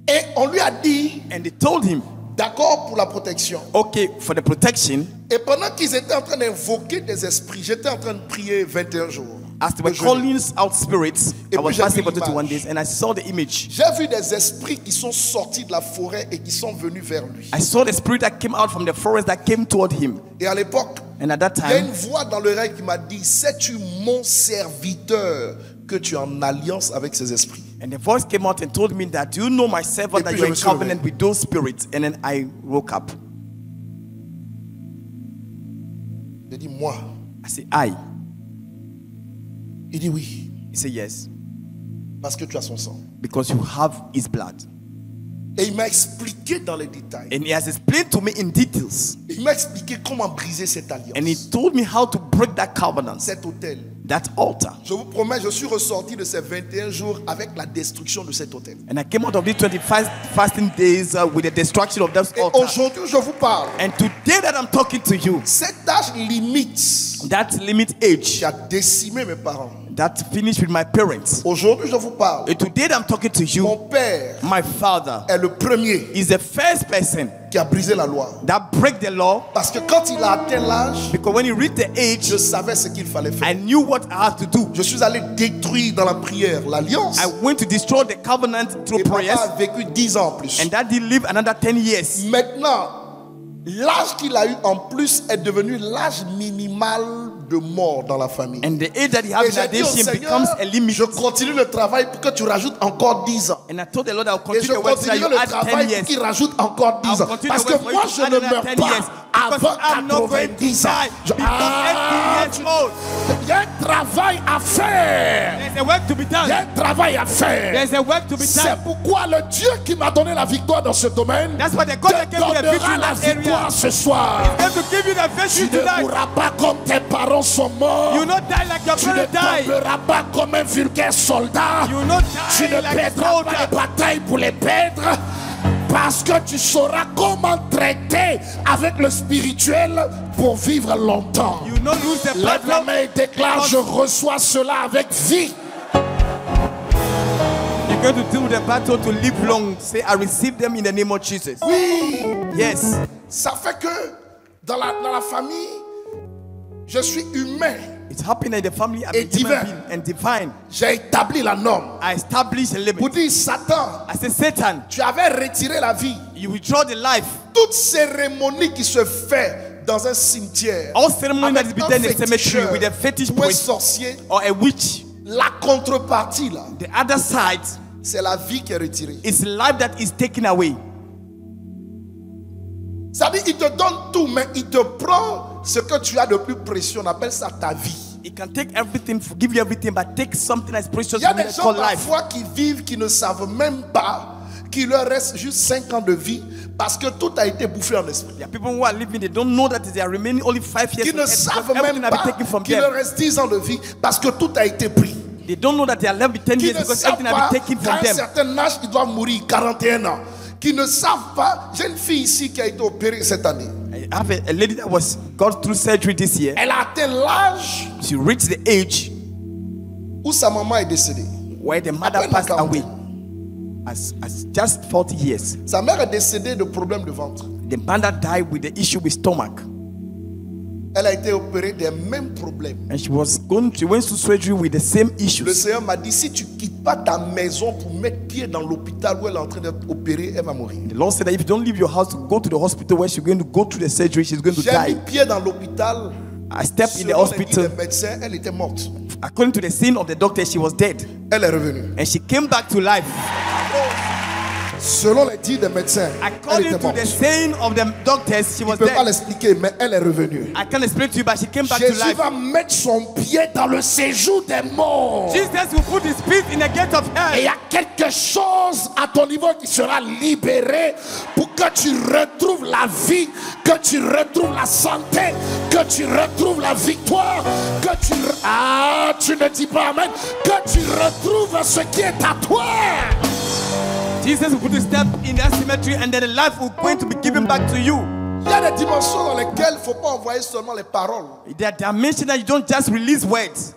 Et on lui a dit, And they told him, d'accord pour la protection. okay, for the protection, Et pendant qu'ils étaient en train d'invoquer des esprits, j'étais en train de prier 21 jours. as they were de jeûner. calling out spirits, Et I was puis j'ai fasting vu for 21 l'image. days, and I saw the image. J'ai vu des esprits qui sont sortis de la forêt et qui sont venus vers lui. I saw the spirit that came out from the forest that came toward him. Et à l'époque, And at that il y a une time, voix dans l'oreille qui m'a dit, sais-tu mon serviteur que tu es en alliance avec ces esprits? and the voice came out and told me that, do you know my servant Et that puis you're je in me suis covenant levé. with those spirits? And then I woke up. J'ai dit, moi. I said, I. Il dit oui, He said, yes, parce que tu as son sang. because you have his blood. Et il m'a expliqué dans les détails. And he has explained to me in details. Il m'a expliqué comment briser cette alliance. And he told me how to break that covenant, Cet hôtel. that altar. Je vous promets, je suis ressorti de ces 21 jours avec la destruction de cet hôtel. And I came out of these 25 fasting days with the destruction of that Et altar. aujourd'hui, je vous parle. And today that I'm talking to you, Cet âge limite that limit age qui a décimé mes parents. that finished with my parents. Aujourd'hui, je vous parle. And today that I'm talking to you, Mon père my father est le premier is the first person qui a brisé la loi. that break the law, Parce que quand il a atteint l'âge, because when he reached the age, je savais ce qu'il fallait faire. I knew what I had to do. Je suis allé détruire dans la prière l'alliance. I went to destroy the covenant through Et papa prayers, a vécu 10 ans en plus. and that did live another 10 years. Maintenant, l'âge qu'il a eu en plus est devenu l'âge minimal de mort dans la famille. And the age that he has Et in j'ai dit au addition Seigneur, becomes a limit. je continue le travail pour que tu rajoutes encore 10 ans. And I told the Lord I'll Et je continue the work till you continuerai le add 10 travail pour years. qu'il rajoute encore 10 I'll ans. continue Parce the que work for moi, you to je add ne another meurs 10 pas years. Because avant I'm not going to 90 ans. die before 80 years old. Il y a un travail à faire. There's a work to be Il y a done. un travail à faire. There's a work to be C'est done. pourquoi le Dieu qui m'a donné la victoire dans ce domaine That's why the God that te gave me the victory donnera in la that area victoire ce soir. is going to give you the Tu victory ne tonight. mourras pas comme tes parents sont morts. You will not die like your Tu ne brother died. tomberas pas comme un vulgaire soldat. You will not Tu die ne like a perdras pas soldier. les batailles pour les perdre. Parce que tu sauras comment traiter avec le spirituel pour vivre longtemps. You will not lose the Lève la battle. main et déclare, je reçois cela avec vie. You're going to deal with the battle to live long. Say, I receive them in the name of Jesus. Oui, Yes. ça fait que dans la famille, je suis humain. It's happening in the family and Et the human divin. being and divine. J'ai établi la norme. I established a Pour limit. dire, Satan, I say, Satan, tu avais retiré la vie. you withdraw the life. Toute cérémonie qui se fait dans un cimetière, All ceremony that is avec un done in a cemetery féticheur with a fetish ou un priest sorcier, or a witch, la contrepartie là, the other side c'est la vie qui est retirée. is life that is taken away. Ça dit, il te donne tout, mais il te prend ce que tu as de plus précieux. On appelle ça ta vie. It can take everything, give you everything, but take something that's precious Il y a from you des that's gens called life. parfois qui vivent, qui ne savent même pas qu'il leur reste juste 5 ans de vie parce que tout a été bouffé en esprit. There are people who are living, they don't know that they are remaining only 5 years Qui ne on earth savent because même everything has been pas taken from qu'il leur them. reste 10 ans de vie parce que tout a été pris. They don't know that they are left with 10 Qui years ne because savent everything has pas been taken qu'à from un them. certain âge, ils doivent mourir, 41 ans. Qui ne savent pas, j'ai une fille ici qui a été opérée cette année. I have a lady that was got through surgery this year. Elle a atteint l'âge She reached the age où sa maman est décédée. where the mother Après la passed away quarantaine. as just 40 years. Sa mère est décédée de problèmes de ventre. The mother died with the issue with stomach. Elle a été opérée des mêmes problèmes. And she went through surgery with the same Le issues. Seigneur m'a dit, si tu quittes pas ta maison pour mettre pied dans l'hôpital où elle est en train d'être opérée, elle va mourir. The Lord said that if you don't leave your house to go to the hospital where she's going to go through the surgery, she's going to J'ai mis die. pied dans l'hôpital. I stepped in the Selon les dits hospital. des médecins, elle était morte. According to the scene of the doctor, she was dead. Elle est revenue. And she came back to life. Selon les dits des médecins, elle According était to morte. the saying of the doctors, she Je was ne peux pas dead. l'expliquer, mais elle est revenue. I can't explain to you, but she came back to Jésus life. va mettre son pied dans le séjour des morts. Jesus will put his feet in the gate of Et il y hell. a quelque chose à ton niveau qui sera libéré pour que tu retrouves la vie, que tu retrouves la santé, que tu retrouves la victoire, que tu... Ah, tu ne dis pas amen. Que tu retrouves ce qui est à toi. Jesus will put a step in that cemetery and then the life will going to be given back to you. Il y a des dimensions dans lesquelles il ne faut pas envoyer seulement les paroles. There are dimensions that you don't just release words.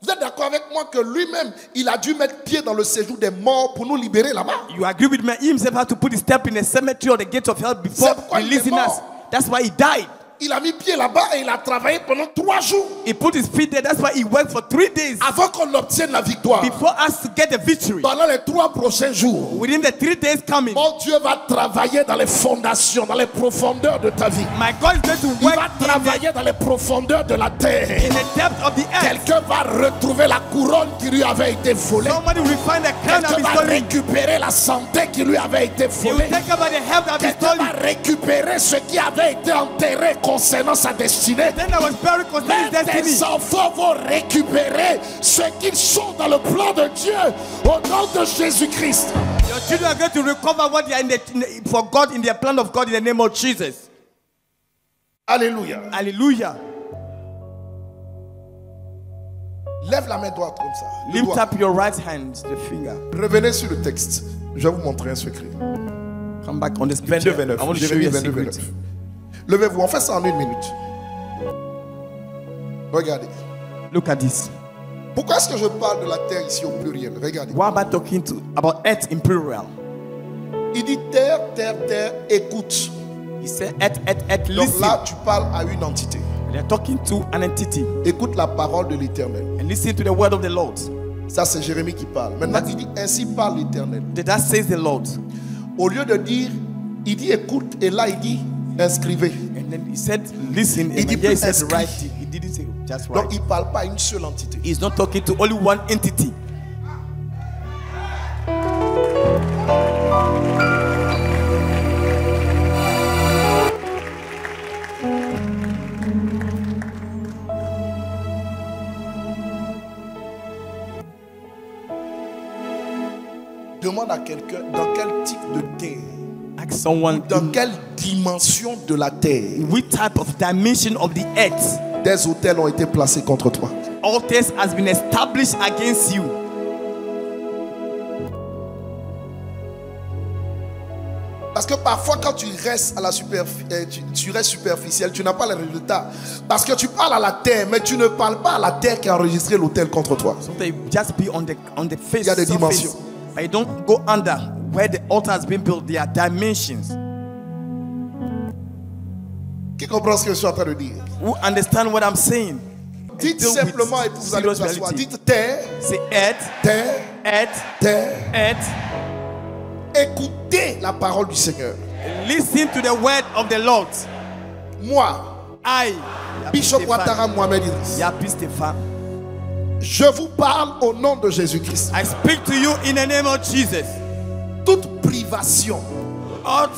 Vous êtes d'accord avec moi que lui-même, il a dû mettre pied dans le séjour des morts pour nous libérer là-bas? You agree with me? He himself had to put his step in the cemetery or the gate of hell before C'est pourquoi il est releasing mort. us. That's why he died. Il a mis pied là-bas et il a travaillé pendant 3 jours He put his feet there. That's why he worked for 3 days avant qu'on obtienne la victoire. before us to get the victory. Pendant les 3 prochains jours, Within the 3 days coming, mon Dieu va travailler dans les fondations, dans les profondeurs de ta vie. my God is going to Il work va travailler dans les profondeurs de la terre. in the depth of the earth. Quelqu'un va retrouver la couronne qui lui avait été volée. Somebody will find the crown that Quelqu'un is va stolen. récupérer la santé qui lui avait été He will volée. take about the health that is Quelqu'un stolen. va récupérer ce qui avait été enterré concernant sa destinée. Then I was buried concerning his Mais tes destiny. enfants vont récupérer ce qu'ils sont dans le plan de Dieu au nom de Jésus-Christ. Your children are going to recover what they are for God in their plan of God in the name of Jesus. Alléluia. Hallelujah. Lève la main droite comme ça. Le Lift doigt. up your right hand, the finger. Revenez sur le texte. Je vais vous montrer un secret. Come back on the scripture. 22-29. I want to show Jérémie you a 22-29. secret. Levez-vous, on fait ça en 1 minute. Regardez. Look at this. Pourquoi est-ce que je parle de la terre ici au pluriel? Regardez. Why am I talking about earth in plural? Il dit terre, terre, terre, écoute. He said earth, earth, earth, Donc listen. là, tu parles à une entité. They're talking to an entity. Écoute la parole de l'Éternel. And listen to the word of the Lord. Ça, c'est Jérémie qui parle. Maintenant, il dit ainsi parle l'Éternel. That says the Lord. Au lieu de dire, il dit écoute, et là, il dit inscrivez. And then he said listen. Il And dit here he plus said inscrit. right. He didn't say just right. Donc, il ne parle pas à une seule entité. He's not talking to only one entity. Demande à quelqu'un dans quel type de terre, Ask someone dans quelle dimension de la terre, which type of dimension of the earth des hôtels ont été placés contre toi. altars has been established against you. Parce que parfois quand tu restes à la tu restes superficiel, tu n'as pas le résultat. Parce que tu parles à la terre, mais tu ne parles pas à la terre qui a enregistré l'hôtel contre toi. Sometimes you just be on the face. Il y a des surface, dimensions. but you don't go under where the altar has been built. There are dimensions. Qui comprend ce que je suis en train de dire? Who understand what I'm saying? Dites deal with simplement et puis vous allez vous serious asseoir. reality. Dites terre, Say earth, terre, earth, terre. earth. Écoutez la parole du Seigneur. Listen to the word of the Lord. Moi, I, Bishop Ouattara Mohamed Idriss, Yapi Stéphane, je vous parle au nom de Jésus-Christ. I speak to you in the name of Jesus. Toute privation All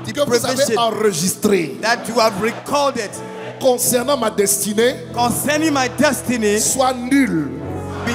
que vous avez deprivation enregistrée that you have recorded concernant ma destinée concerning my destiny soit nulle be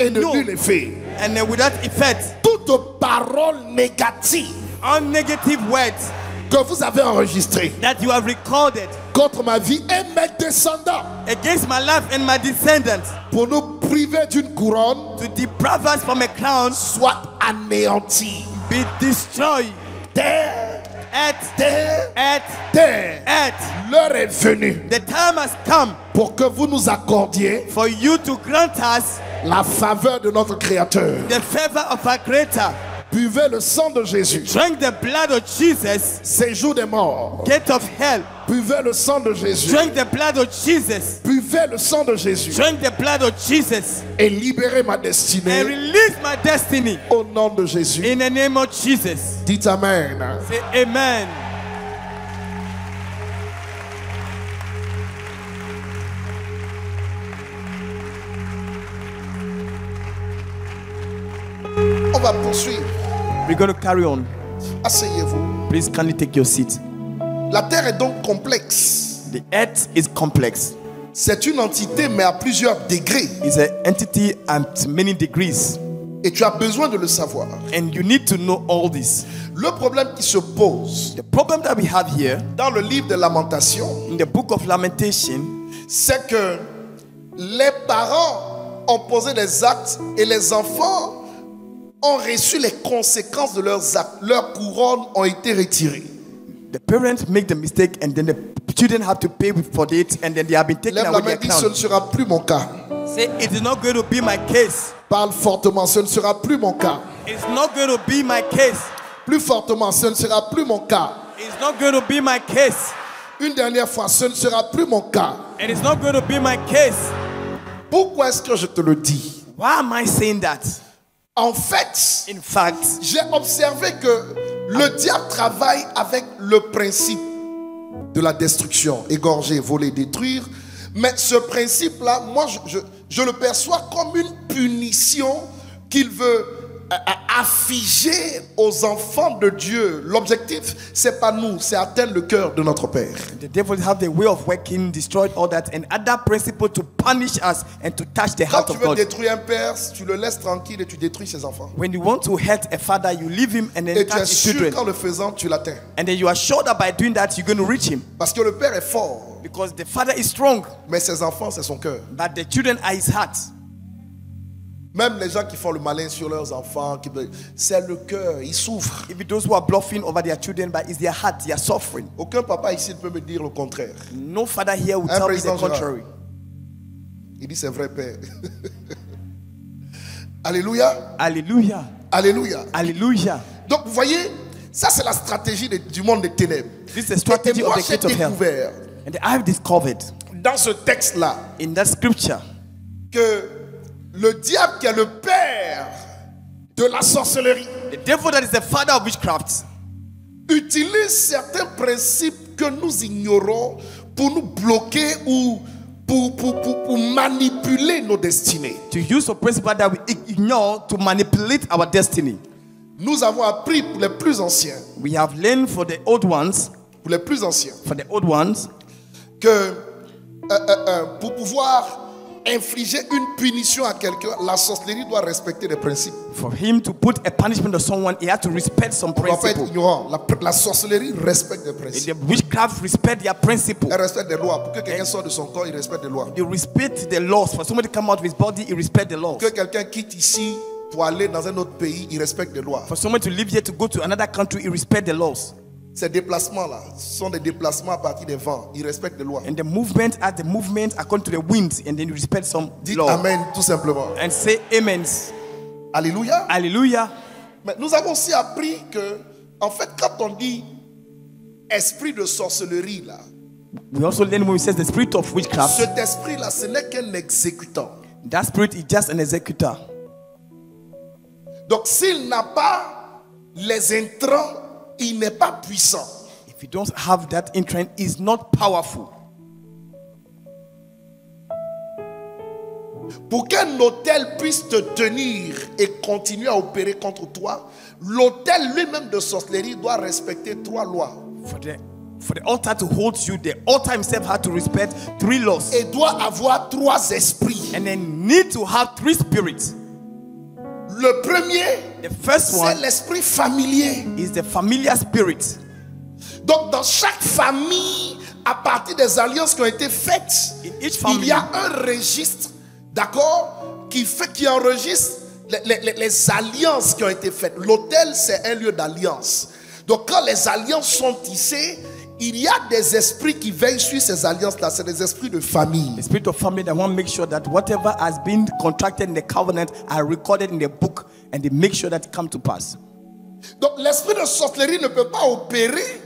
et de no nul effet. and without effect. Toute parole négative All negative words que vous avez enregistrée that you have recorded contre ma vie et mes descendants against my life and my descendants pour nous priver d'une couronne to deprive us from a crown soit anéantie. be destroyed. Terre, Earth, terre, earth, terre. earth. L'heure est venue The time has come pour que vous nous accordiez for you to grant us la faveur de notre Créateur. the favor of our Creator. Buvez le sang de Jésus. Drink the blood of Jesus, Séjour des morts. gate of hell. Buvez le sang de Jésus. Drink the blood of Jesus. Buvez le sang de Jésus. Drink the blood of Jesus Et libérez ma and destinée release my destiny au nom de Jésus. in the name of Jesus. Dites Amen. Say amen. On va poursuivre. We're going to carry on. Asseyez-vous. Please kindly take your seat. La terre est donc complexe. The earth is complex. C'est une entité mais à plusieurs degrés. It's an entity at many degrees, Et tu as besoin de le savoir. and you need to know all this. Le problème qui se pose The problem that we have here dans le livre de Lamentation, in the book of Lamentation, c'est que les parents ont posé des actes et les enfants ont reçu les conséquences de leurs actes. Leurs couronnes ont été retirées. the parents make the mistake, and then the children have to pay for it, and then they have been taken Lève la away main, their dis, ce crown. ne sera plus mon cas. Say, it is not going to be my case. Parle fortement, ce ne sera plus mon cas. It's not going to be my case. Plus fortement, ce ne sera plus mon cas. It's not going to be my case. Une dernière fois, ce ne sera plus mon cas. And it's not going to be my case. Pourquoi est-ce que je te le dis? Why am I saying that? En fait, In fact, j'ai observé que le diable travaille avec le principe de la destruction, égorger, voler, détruire. Mais ce principe-là, moi, je le perçois comme une punition qu'il veut affiger aux enfants de Dieu. L'objectif, c'est pas nous, c'est atteindre le cœur de notre Père. the devil have the way of working, destroyed all that, and other principle to punish us and to touch the Quand heart tu of veux God. détruire un père, tu le laisses tranquille et tu détruis ses enfants. When you want to hurt a father, you leave him and then Et tu es touch his sûr children. qu'en le faisant, tu l'atteins. And then you are sure that by doing that, you're going to reach him. Parce que le père est fort, Because the father is strong, mais ses enfants, c'est son cœur. but the children are his heart. Même les gens qui font le malin sur leurs enfants, c'est le cœur, ils souffrent. Even those who are bluffing over their children, but it's their heart, they are suffering. Aucun papa ici ne peut me dire le contraire. No father here will Un tell me président the contrary. Il dit c'est vrai père. Alléluia, Hallelujah. alléluia. Hallelujah. Donc vous voyez, ça c'est la stratégie du monde des ténèbres. This is the strategy Et of moi the j'ai gate of hell. découvert And I have discovered dans ce texte-là in that scripture que le diable qui est le père de la sorcellerie the devil that is the father of witchcraft utilise certains principes que nous ignorons pour nous bloquer ou pour manipuler nos destinées. to use a principle that we ignore to manipulate our destiny. Nous avons appris pour les plus anciens, We have learned for the old ones, que pour pouvoir infliger une punition à quelqu'un, la sorcellerie doit respecter des principes. for him to put a punishment on someone, he had to respect some On ne doit pas être principle. ignorant. La sorcellerie respecte des And principes. the witchcraft respect their principle. Elle respecte des lois. Pour que quelqu'un sorte de son corps, il respecte des lois. You respect the laws. For somebody to come out of his body, he respect the laws. Que quelqu'un quitte ici pour aller dans un autre pays, il respecte des lois. For someone to live here to go to another country, he respect the laws. Ces déplacements-là sont des déplacements à partir des vents. Ils respectent les lois. And the movement as the movement according to the wind, and then you respect some Dites law. Amen tout simplement. And say amen. Alléluia. Hallelujah. Mais nous avons aussi appris que, en fait, quand on dit esprit de sorcellerie, là, We also learn when we say the spirit of witchcraft. Cet esprit-là, ce n'est qu'un exécutant. That spirit is just an executor. Donc s'il n'a pas les intrants, il n'est pas puissant. If you don't have that entrance, it's not powerful. Pour qu'un hôtel puisse te tenir et continuer à opérer contre toi, l'hôtel lui-même de sorcellerie doit respecter 3 lois. For the altar to hold you, the altar himself had to respect 3 laws. Et doit avoir 3 esprits. And then need to have 3 spirits. Le premier, The first c'est one l'esprit familier. is the familiar spirit. Donc dans chaque famille, à partir des alliances qui ont été faites, In each il family, y a un registre, d'accord, qui enregistre les alliances qui ont été faites. L'autel, c'est un lieu d'alliance. Donc quand les alliances sont tissées, il y a des esprits qui veillent sur ces alliances-là. C'est des esprits de famille. the spirit of family that want to make sure that whatever has been contracted in the covenant are recorded in the book, and they make sure that it come to pass. Donc l'esprit de sorcellerie ne peut pas opérer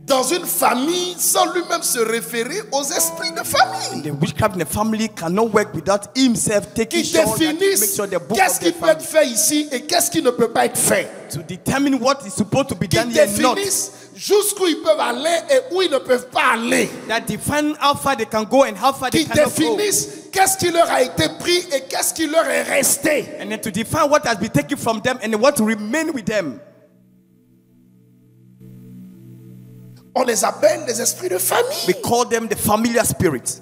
dans une famille sans lui-même se référer aux esprits de famille. The witchcraft in the family cannot work without himself taking Qui sure that he makes définissent sure the book qu'est-ce of the qui peut être family, fait ici et qu'est-ce qui ne peut pas être fait. to determine what is supposed to be Qui done here and not. définissent jusqu'où ils peuvent aller et où ils ne peuvent pas aller. That define how far they can go and how far they Qui cannot go. définissent qu'est-ce qui leur a été pris et qu'est-ce qui leur est resté. And then to define what has been taken from them and what to remain with them. On les appelle des esprits de famille. We call them the familiar spirits.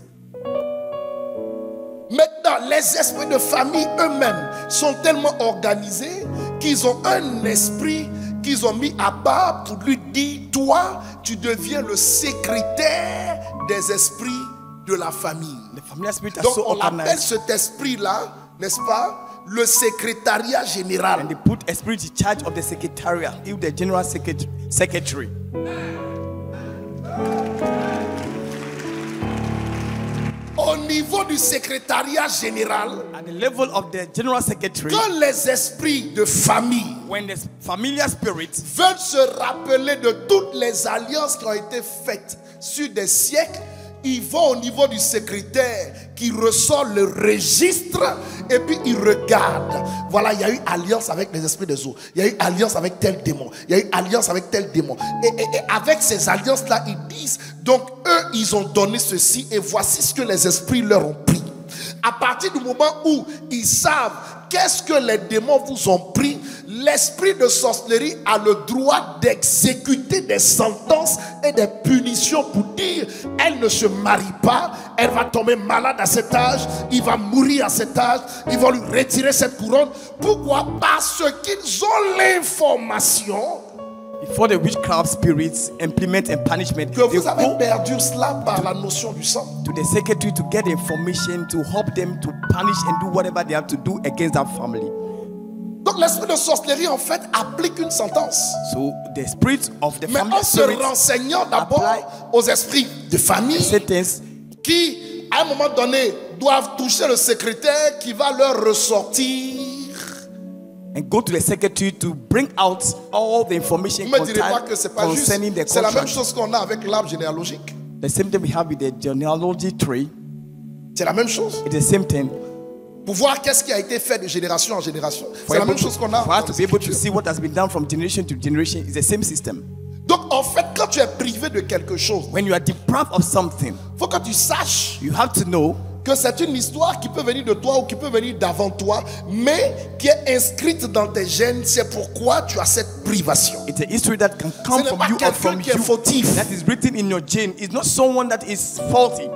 Maintenant, les esprits de famille eux-mêmes sont tellement organisés qu'ils ont un esprit qu'ils ont mis à part pour lui dire, toi, tu deviens le secrétaire des esprits de la famille. The familiar spirits are Donc so on appelle organized, cet esprit-là, n'est-ce pas, le secrétariat général. and they put a spirit in charge of the secretariat, if the general secretary. Au niveau du secrétariat général, At the level of the general secretary, quand les esprits de famille when the familiar spirits veulent se rappeler de toutes les alliances qui ont été faites sur des siècles, ils vont au niveau du secrétaire qui ressort le registre et puis ils regardent. Voilà, il y a eu alliance avec les esprits des eaux. Il y a eu alliance avec tel démon. Il y a eu alliance avec tel démon. Et avec ces alliances-là, ils disent, donc eux, ils ont donné ceci et voici ce que les esprits leur ont pris. À partir du moment où ils savent qu'est-ce que les démons vous ont pris, l'esprit de sorcellerie a le droit d'exécuter des sentences et des punitions pour dire, elle ne se marie pas, elle va tomber malade à cet âge, il va mourir à cet âge, ils vont lui retirer cette couronne. Pourquoi? Parce qu'ils ont l'information before the witchcraft spirits implement a punishment, que they vous avez go perdu cela par la notion du sang. to the secretary to get information to help them to punish and do whatever they have to do against that family. Donc l'esprit de sorcellerie en fait applique une sentence. So the spirit of the Mais family en se spirits renseignant d'abord apply aux esprits de famille sentence qui, à un moment donné, doivent toucher le secrétaire qui va leur ressortir. and go to the secretary to bring out all the information Vous ne me direz pas que c'est pas juste. concerning the C'est la même contract. chose qu'on a avec l'arbre généalogique. The same thing we have with the genealogy tree. C'est la même chose. It's the same thing. Pour voir qu'est-ce qui a été fait de génération en génération. C'est la même chose qu'on a. For us dans to les be able to Écritures. see what has been done from generation to generation, it's the same system. Donc en fait, quand tu es privé de quelque chose, When you are deprived of something, il faut que tu saches you have to know que c'est une histoire qui peut venir de toi ou qui peut venir d'avant toi, mais qui est inscrite dans tes gènes. C'est pourquoi tu as cette privation. it's a history that can come Ce n'est from pas you or quelqu'un from qui est you fautif. that is written in your gene. It's not someone that is faulty.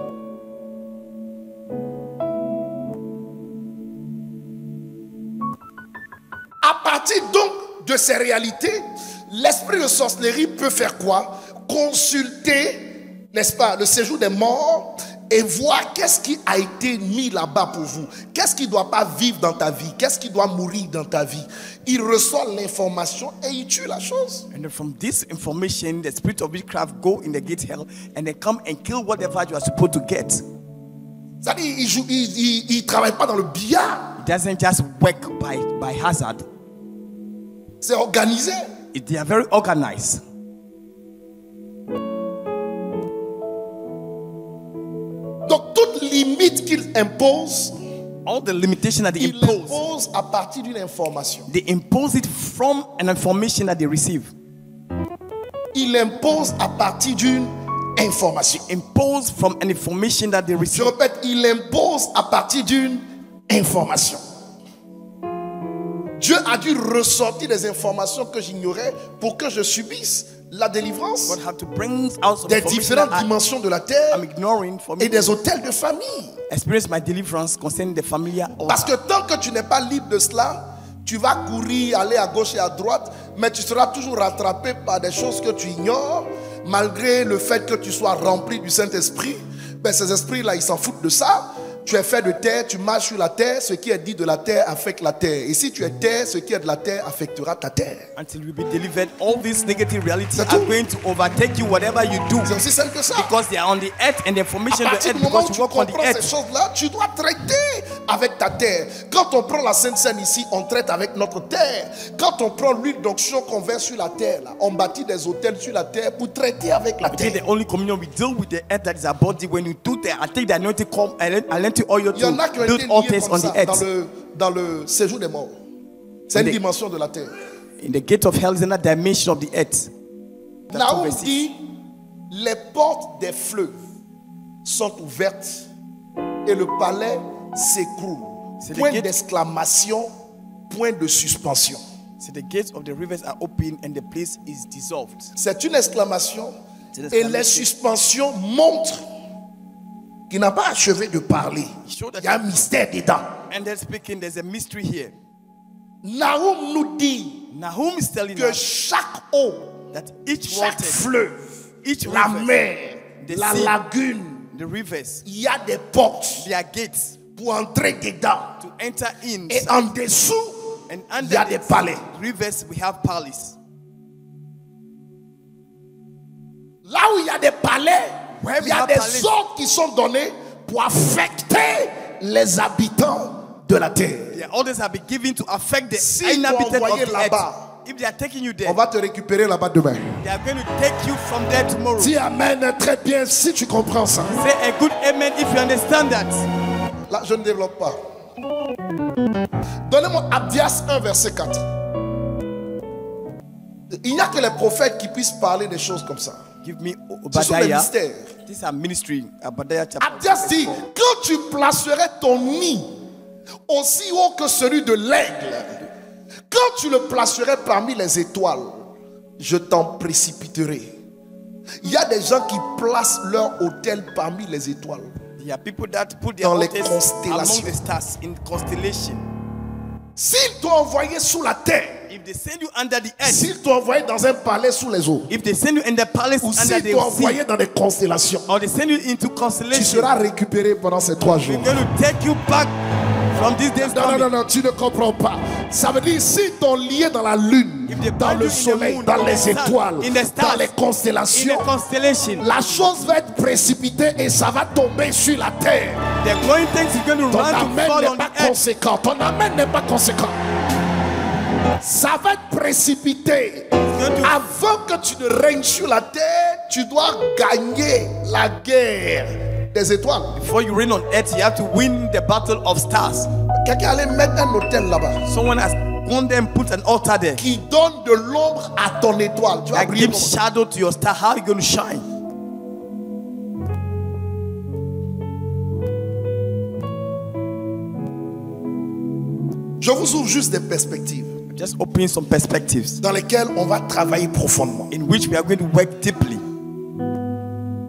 À partir donc de ces réalités, l'esprit de sorcellerie peut faire quoi? Consulter, n'est-ce pas, le séjour des morts et voir qu'est-ce qui a été mis là-bas pour vous. Qu'est-ce qui ne doit pas vivre dans ta vie? Qu'est-ce qui doit mourir dans ta vie? Il reçoit l'information et il tue la chose. And then from this information, the spirit of witchcraft go in the gate hell and they come and kill whatever you are supposed to get. C'est-à-dire, il ne travaille pas dans le billard. It doesn't just work by hazard. C'est organisé. They are very organized. limites qu'il impose, all the limitation that they il impose, impose à partir d'une information. they impose it from an information that they receive. Il impose à partir d'une information. Impose from an information that they Je receive. répète, il impose à partir d'une information. Dieu a dû ressortir des informations que j'ignorais pour que je subisse la délivrance God have to bring out some des information différentes that dimensions de la terre I'm ignoring for me. et des hôtels de famille. Experience my deliverance concerning the familiar altar. Parce que tant que tu n'es pas libre de cela, tu vas courir, aller à gauche et à droite, mais tu seras toujours rattrapé par des choses que tu ignores, malgré le fait que tu sois rempli du Saint-Esprit. Ben, ces esprits-là, ils s'en foutent de ça. Tu es fait de terre, tu marches sur la terre, ce qui est dit de la terre affecte la terre. Et si tu es terre, ce qui est de la terre affectera ta terre. Until you be delivered, all these negative realities C'est are tout. going to overtake you whatever you do. C'est aussi simple que ça. Because they are on the earth and the information À of the partir earth du moment où because tu you work on the comprends ces earth. choses-là, tu dois traiter avec ta terre. Quand on prend la Sainte Seine ici, on traite avec notre terre. Quand on prend l'huile d'onction qu'on verse sur la terre, là, on bâtit des hôtels sur la terre pour traiter avec la We terre. take the only communion we deal with the earth that is our body. When you do that, I take the anointing come I lent to oil Il y en a to qui ont build été liés altars comme on ça the earth. dans le séjour des morts. C'est une Mais- dimension de la terre. In the gate of hell is another dimension of the earth. That's Naoum verse 6. dit, les portes des fleuves sont ouvertes et le palais s'écroule. C'est le Point gate- d'exclamation, point de suspension. So the gates of the rivers are open and the place is dissolved. C'est une exclamation C'est une et exclamation. les suspensions montrent qu'il n'a pas achevé de parler. Show that- Il y a un mystère dedans. And then speaking, there's a mystery here. Naoum nous dit Nahum is telling que us chaque eau, that each chaque water, fleuve, each la river, mer, the la sea, lagune, the rivers, il y a des portes their gates pour entrer dedans. to enter in. Et en dessous, And il y a under des these palais. rivers, we have palace. Là où il y a des palais, Where il we y a have des palace. ordres qui sont donnés pour affecter les habitants de la terre. The orders have been given to affect the Si inhabitants t'ont of envoyé the là-bas, earth. If they are taking you there, On va te récupérer là-bas demain. they are going to take you from there tomorrow. Dis amen très bien si tu comprends ça. Say a good amen if you understand that. Là, je ne développe pas. Donnez-moi Abdias 1, verset 4. Il n'y a que les prophètes qui puissent parler des choses comme ça. Give me Ce sont des Obadiah. mystères. This is a ministry. Obadiah chapter. Abdias dit, quand tu placerais ton nid aussi haut que celui de l'aigle, quand tu le placerais parmi les étoiles, je t'en précipiterai. Il y a des gens qui placent leur hôtel parmi les étoiles. There are people that put their Dans les altars constellations. among the stars in constellation. S'ils t'ont envoyé sous la terre, If they send you under the earth, s'ils t'ont envoyé dans un palais sous les eaux, if they send you in the palace ou under s'ils the t'ont sea, envoyé dans des constellations, or they send you into tu constellation, seras récupéré pendant ces 3 jours. we're going to take you back from this day's Non, non, coming. non, non, tu ne comprends pas. Ça veut dire si t'ont lié dans la lune, If they dans bind le you in the soleil, moon, dans in les the sun, étoiles, in the stars, dans les in constellations, the constellation, la chose va être précipitée et ça va tomber sur la terre. the glowing things is going to Ton run to amène fall n'est on pas the earth. conséquent. Ton amène n'est pas conséquent. Ça va être précipité. Avant que tu ne règnes sur la terre, tu dois gagner la guerre des étoiles. Before you reign on earth, you have to win the battle of stars. Quelqu'un allait mettre un hôtel là-bas Someone has gone there and put an altar there. qui donne de l'ombre à ton étoile. Tu vas That briller gives comme ça. shadow to your star. How are you going to shine? Je vous ouvre juste des perspectives Just opening some perspectives dans lesquelles on va travailler profondément. in which we are going to work deeply.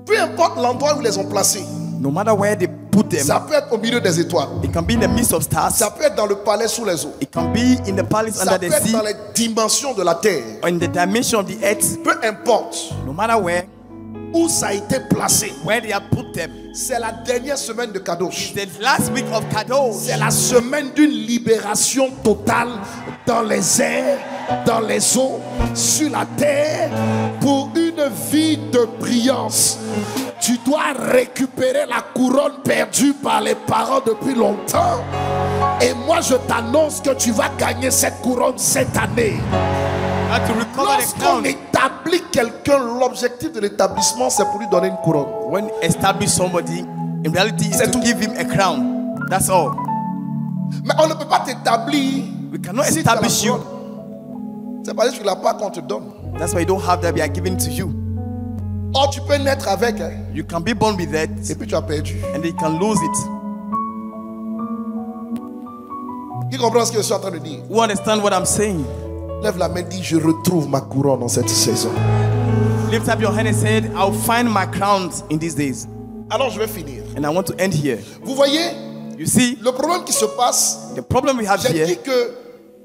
Peu importe l'endroit où ils les ont placés. No matter where they put them, Ça peut être au milieu des étoiles. it can be in the midst of stars. Ça peut être dans le palais sous les eaux. It can be in the palace Ça under peut the être sea dans les dimensions de la terre. or in the dimension of the earth. Peu importe No matter where où ça a été placé. they have put them. C'est la dernière semaine de Kadosh. The last week of Kadosh. C'est la semaine d'une libération totale dans les airs, dans les eaux, sur la terre, pour une vie de brillance. Tu dois récupérer la couronne perdue par les parents depuis longtemps. Et moi, je t'annonce que tu vas gagner cette couronne cette année. You have to recover the Lorsqu'on crown. établit quelqu'un, l'objectif de l'établissement, c'est pour lui donner une couronne. When establish somebody, In reality, it's to give him a crown. That's all. Mais on ne peut pas t'établir. We cannot si tu as la establish you. couronne. C'est parce que tu l'as pas qu'on te donne. That's why you don't have that. We are giving to you. Or tu peux naître avec, hein, You can be born with that, et puis tu as perdu. and then you can lose it. Qui comprend ce que je suis en train de dire? Who understand what I'm saying? Lève la main, dis je retrouve ma couronne en cette saison. Lift up your hand and say, I'll find my crowns in these days. Alors je vais finir. And I want to end here. Vous voyez, You see, le problème qui se passe, the problem we have j'ai here, dit que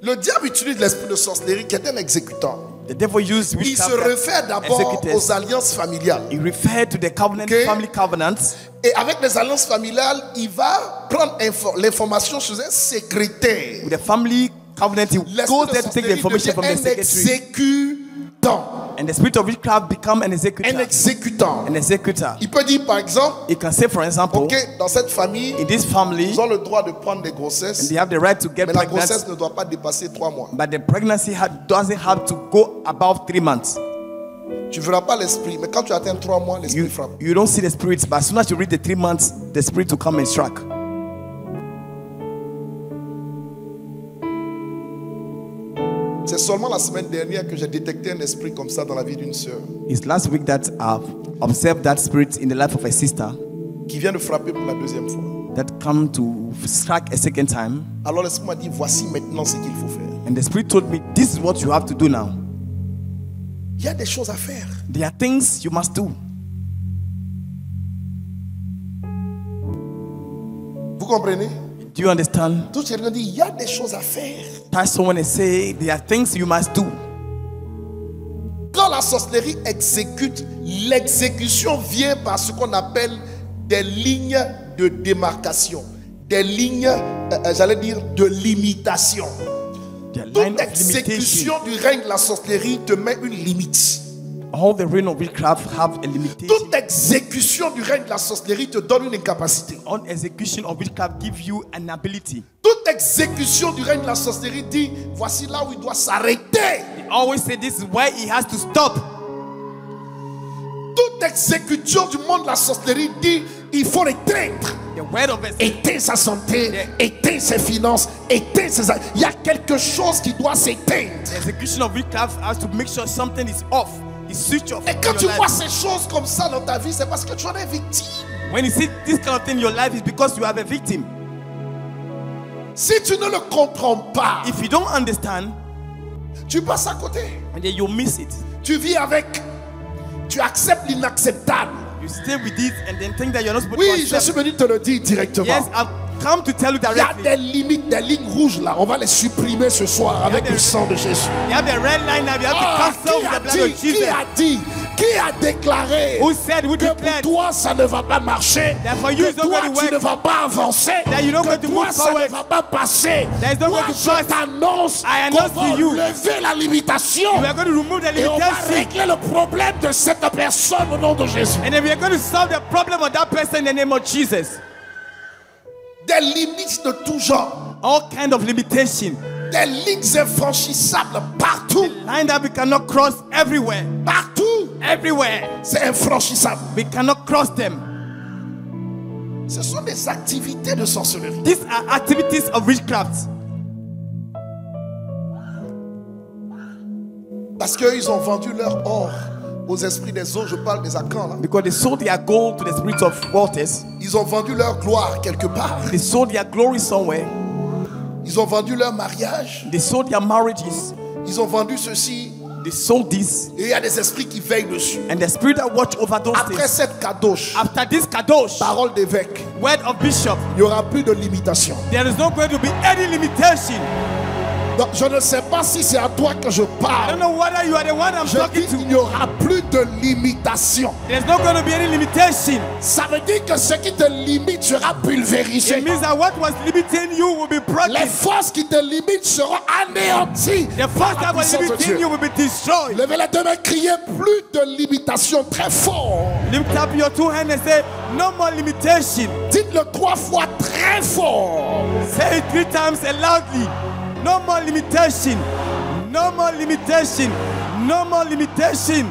le diable utilise l'esprit de sorcellerie qui est un exécutant. the devil used Il se witchcraft réfère d'abord executors. aux alliances familiales. He referred to the covenant, Okay. family covenants. Et avec les alliances familiales, il va prendre l'information chez un secrétaire. With the family covenant, he L'esprit goes de there to take the sorcellerie information from the devient un secretary. exécutant. And the spirit of witchcraft become an executor. Un exécutant. An executor. Il peut dire par exemple, He can say, for example, ok, dans cette famille, in this family, ils ont le droit de prendre des grossesses, they have the right to get mais la pregnant, grossesse ne doit pas dépasser 3 mois. but the pregnancy doesn't have to go above 3 months. Tu ne verras pas l'esprit, mais quand tu atteins 3 mois, l'esprit frappe. You don't see the spirits, but as soon as you reach the 3 months, the spirit will come and strike. C'est seulement la semaine dernière que j'ai détecté un esprit comme ça dans la vie d'une sœur It's last week that I've observed that spirit in the life of a sister qui vient de frapper pour la deuxième fois. that come to strike a second time. Alors l'esprit m'a dit, voici maintenant ce qu'il faut faire. And the spirit told me, this is what you have to do now. Il y a des choses à faire. There are things you must do. Vous comprenez? Do you understand? Tout quelqu'un dit, il y a des choses à faire. Touch someone and say, there are things you must do. Quand la sorcellerie exécute, l'exécution vient par ce qu'on appelle des lignes de démarcation, des lignes, j'allais dire, de limitation. The line Toute of limitation. exécution du règne de la sorcellerie te met une limite. All the reign of witchcraft have a limitation. Toute exécution du règne de la sorcellerie te donne une incapacité. All execution of witchcraft give you an ability. Toute exécution du règne de la sorcellerie dit, voici là où il doit s'arrêter. He always say this is why he has to stop. Toute exécution du monde de la sorcellerie dit, il faut l'éteindre. The word of Éteindre sa santé, éteindre ses finances, éteindre ses... Il y a quelque chose qui doit s'éteindre. the execution of witchcraft has to make sure something is off. Is switch off. Et quand in tu your vois life. ces choses comme ça dans ta vie, c'est parce que tu en es victime. When you see this kind of thing in your life, it's because you have a victim. Si tu ne le comprends pas, If you don't understand, tu passes à côté. and then you miss it. Tu vis avec, tu acceptes l'inacceptable. You stay with it and then think that you're not supposed Oui, to je accept. suis venu te le dire directement. Yes, I've come to tell you Il y a directly. des limites, des lignes rouges là. On va les supprimer ce soir avec le sang de Jésus. You have the red line now. You have Ah, to cancel with the blood of qui Jesus. a dit, qui a déclaré Who said, who que pour declared toi ça ne va pas marcher, that for you que it's not toi going to tu ne work, vas pas avancer, that you're not que going to toi move ça forward, ne va pas passer. that it's not Moi going to je pass. t'annonce I qu'on announce va to you, lever la limitation we are going to remove the et on va limitation, régler le problème de cette personne au nom de Jésus. and then we are going to solve the problem of that person in the name of Jesus. Des limites de tout genre, All kind of limitation, des lignes infranchissables partout, line that we cannot cross everywhere, partout, everywhere. c'est infranchissable. We cannot cross them. Ce sont des activités de sorcellerie. These are activities of witchcraft. Parce qu'ils ont vendu leur or aux esprits des eaux. Je parle des Akans là. Because they sold their gold to the spirits of waters. Ils ont vendu leur gloire quelque part. They sold their glory somewhere. Ils ont vendu leur mariage. They sold their marriages. Ils ont vendu ceci. They sold this. Et il y a des esprits qui veillent dessus. And the spirit that watch over those Après things. cette kadosh, After this kadosh, parole d'évêque, word of bishop, il n'y aura plus de limitation. there is not going to be any limitation. Donc, je ne sais pas si c'est à toi que je I don't parle. know whether you are the one I'm Je talking dis to. qu'il n'y aura plus de limitation. There's not going to be any limitation. Ça veut dire que ce qui te limite sera It pulvérisé. means that what was limiting you will be broken. Les forces qui te limitent seront anéanties. The force that was puissance de limiting Dieu. you will be destroyed. Levez les deux mains, criez plus de limitation très fort. Lift up your two hands and say, no more limitation. Dites-le 3 fois très fort. Say it 3 times and loudly. No more limitation. No more limitation. No more limitation.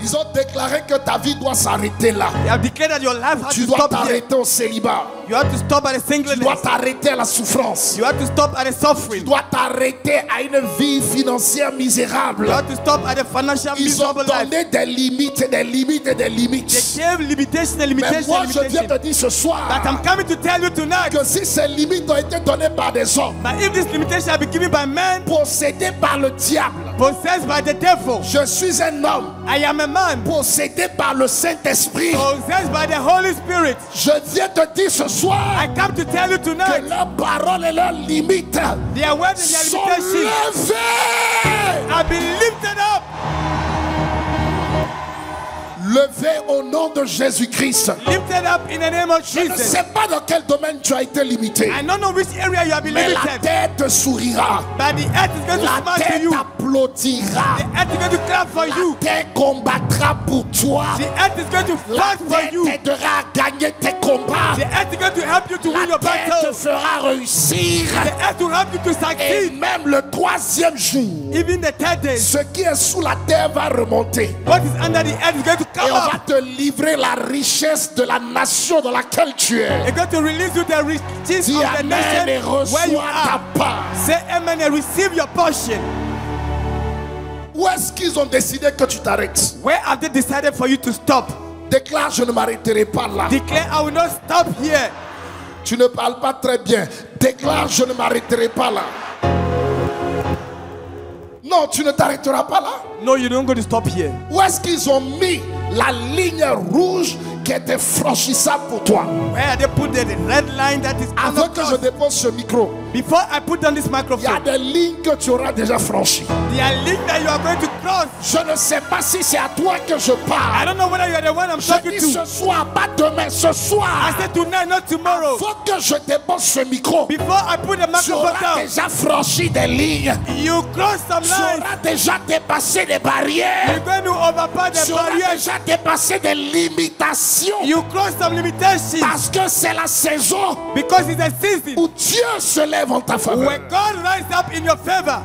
Ils ont déclaré que ta vie doit s'arrêter là. They have declared that your life has Tu to dois stop here. t'arrêter au célibat. You have to stop at the Tu dois singleness. t'arrêter à la souffrance. You have to stop at the Tu suffering. dois t'arrêter à une vie financière misérable. You have to stop at the financial Ils ont miserable life. donné des limites et des limites et des They limites. gave limitation and Mais limitation moi, and je viens limitation. te dire ce soir But I'm coming to tell you tonight que si ces limites ont été données par des hommes, that if this limitation have been given by men, possédés par le diable, possessed by the devil, je suis un homme I am a man possédé par le Saint-Esprit. possessed by the Holy Spirit. Je viens te dire ce soir I come to tell you que tonight leurs paroles et leurs limites their words and their sont limitations levées. have been lifted up. Levées au nom de Jésus-Christ. Lifted up in the name of Je ne Jesus. sais pas dans quel domaine tu as été limité, I don't know which area you have been mais la limited, terre te sourira. but the earth is going to La smash to terre you. t'applaudira. The earth is going to clap for La you. terre combattra pour toi. The earth is going to La fight for terre you. t'aidera à gagner tes combats. The earth is going to help you to win La your terre te battles. fera réussir. The earth will help you to Et succeed. même le troisième jour, Even the third day, ce qui est sous la terre va remonter. what is under the earth is going to Et come on va up. te livrer la richesse de la nation dans laquelle tu es. It's going to release you the riches Dis of the amen nation et where you reçois ta are. part. Say amen and receive your portion. Où est-ce qu'ils ont décidé que tu t'arrêtes? Where have they decided for you to stop? Déclare, je ne m'arrêterai pas là. Declare, I will not stop here. Tu ne parles pas très bien. Déclare, je ne m'arrêterai pas là. Non, tu ne t'arrêteras pas là. No, you don't go to stop here. Où est-ce qu'ils ont mis la ligne rouge qui était franchissable pour toi? Where they put the red line that is on Avant the que je cross. dépose ce micro, Before I put down this il y a microphone, des lignes que tu auras déjà franchies. there are links that you are going to cross. Je ne sais pas si c'est à toi que je I parle. don't know whether you are the one I'm Je talking dis to. ce soir, pas demain, ce I soir. said tonight, not tomorrow. Faut que je dépose ce micro. Before I put the Tu microphone auras down, déjà franchi des lignes. you cross some Tu lines. auras déjà dépassé des barrières. You're going to overpass the Tu auras barriers. déjà dépassé des limitations. You cross some limitations Parce que c'est la saison because it's a season où Dieu se lève en ta faveur. when God rises up in your favor.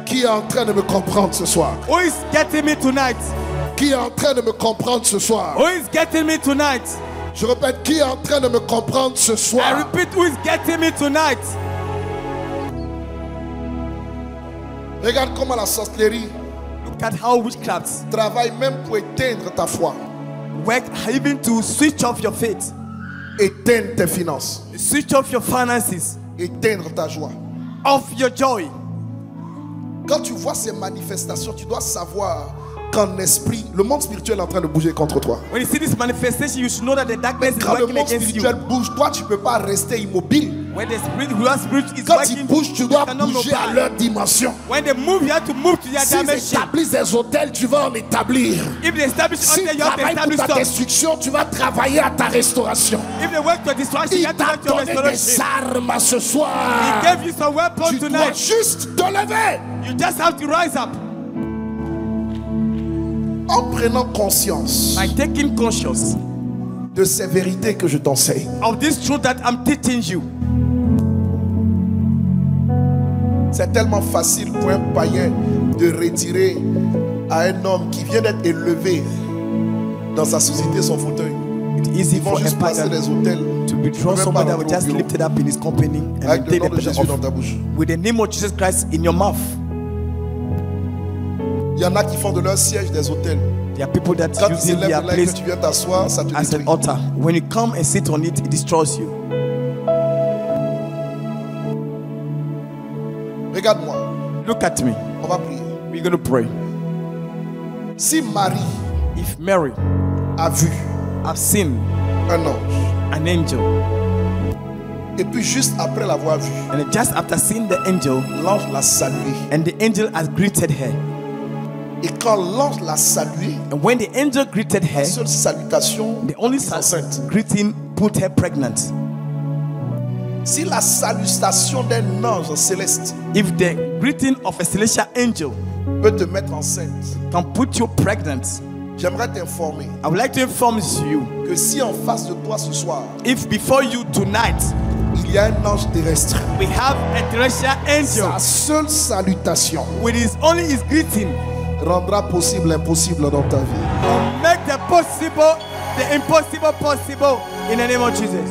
Qui est en train de me comprendre ce soir? Who is getting me tonight? Qui est en train de me comprendre ce soir? Who is getting me tonight? Je répète, qui est en train de me comprendre ce I soir? repeat, who is getting me tonight? Regarde comment la sorcellerie Look at how witchcrafts travaille même pour éteindre ta foi, work even to switch off your faith, éteindre tes finances, switch off your finances, éteindre ta joie. off your joy. Quand tu vois ces manifestations, tu dois savoir qu'en esprit, le monde spirituel est en train de bouger contre toi. When you see this manifestation, you should know that the darkness is Quand le working monde against spirituel you. bouge, toi tu ne peux pas rester immobile. When the spirit is Quand ils working, bougent, tu you dois cannot bouger à move. leur dimension. When they move, you have to move to their S'ils dimension. établissent des hôtels, tu vas en établir. If they establish S'ils until you have to travaillent pour establish ta stuff. destruction, tu vas travailler à ta restauration. If they work to destruction, you Il have to t'a work to your donné des restoration. armes ce He soir. gave you some weapons Tu dois tonight. juste te lever. You just have to rise up En prenant conscience by taking conscious de ces vérités que je t'enseigne. of this truth that I'm teaching you. C'est tellement facile pour un païen de retirer à un homme qui vient d'être élevé dans sa société son fauteuil. It's easy Ils vont for a juste passer pagan des hôtels to withdraw Même someone pas that will rentrer au just bureau. lift it up in his company and avec le take nom the de person Jésus dans off ta bouche. with the name of Jesus Christ in your mouth. Il y en a qui font de leur siège des hôtels. There are people that Quand tu using s'élèves their de là et que place tu viens t'asseoir, ça te as an détruit. altar. When you come and sit on it, it destroys you. Regarde-moi, Look at me. on va prier. We're going to pray. Si Marie If Mary a vu have seen un ange, an angel, et puis juste après l'avoir vu, and just after seeing the angel, l'ange l'a salué. and the angel has greeted her, Et quand l'ange l'a salué, and when the angel greeted her, la seule salutation, the only est enceinte. greeting put her pregnant. Si la salutation d'un ange céleste If the greeting of a celestial angel peut te mettre enceinte, can put you pregnant, j'aimerais t'informer I would like to inform you, que si en face de toi ce soir, if before you tonight Il y a un ange terrestre. We have a terrestrial angel. Sa seule salutation With his only his greeting. rendra possible l'impossible dans ta vie. Make the impossible possible in the name of Jesus.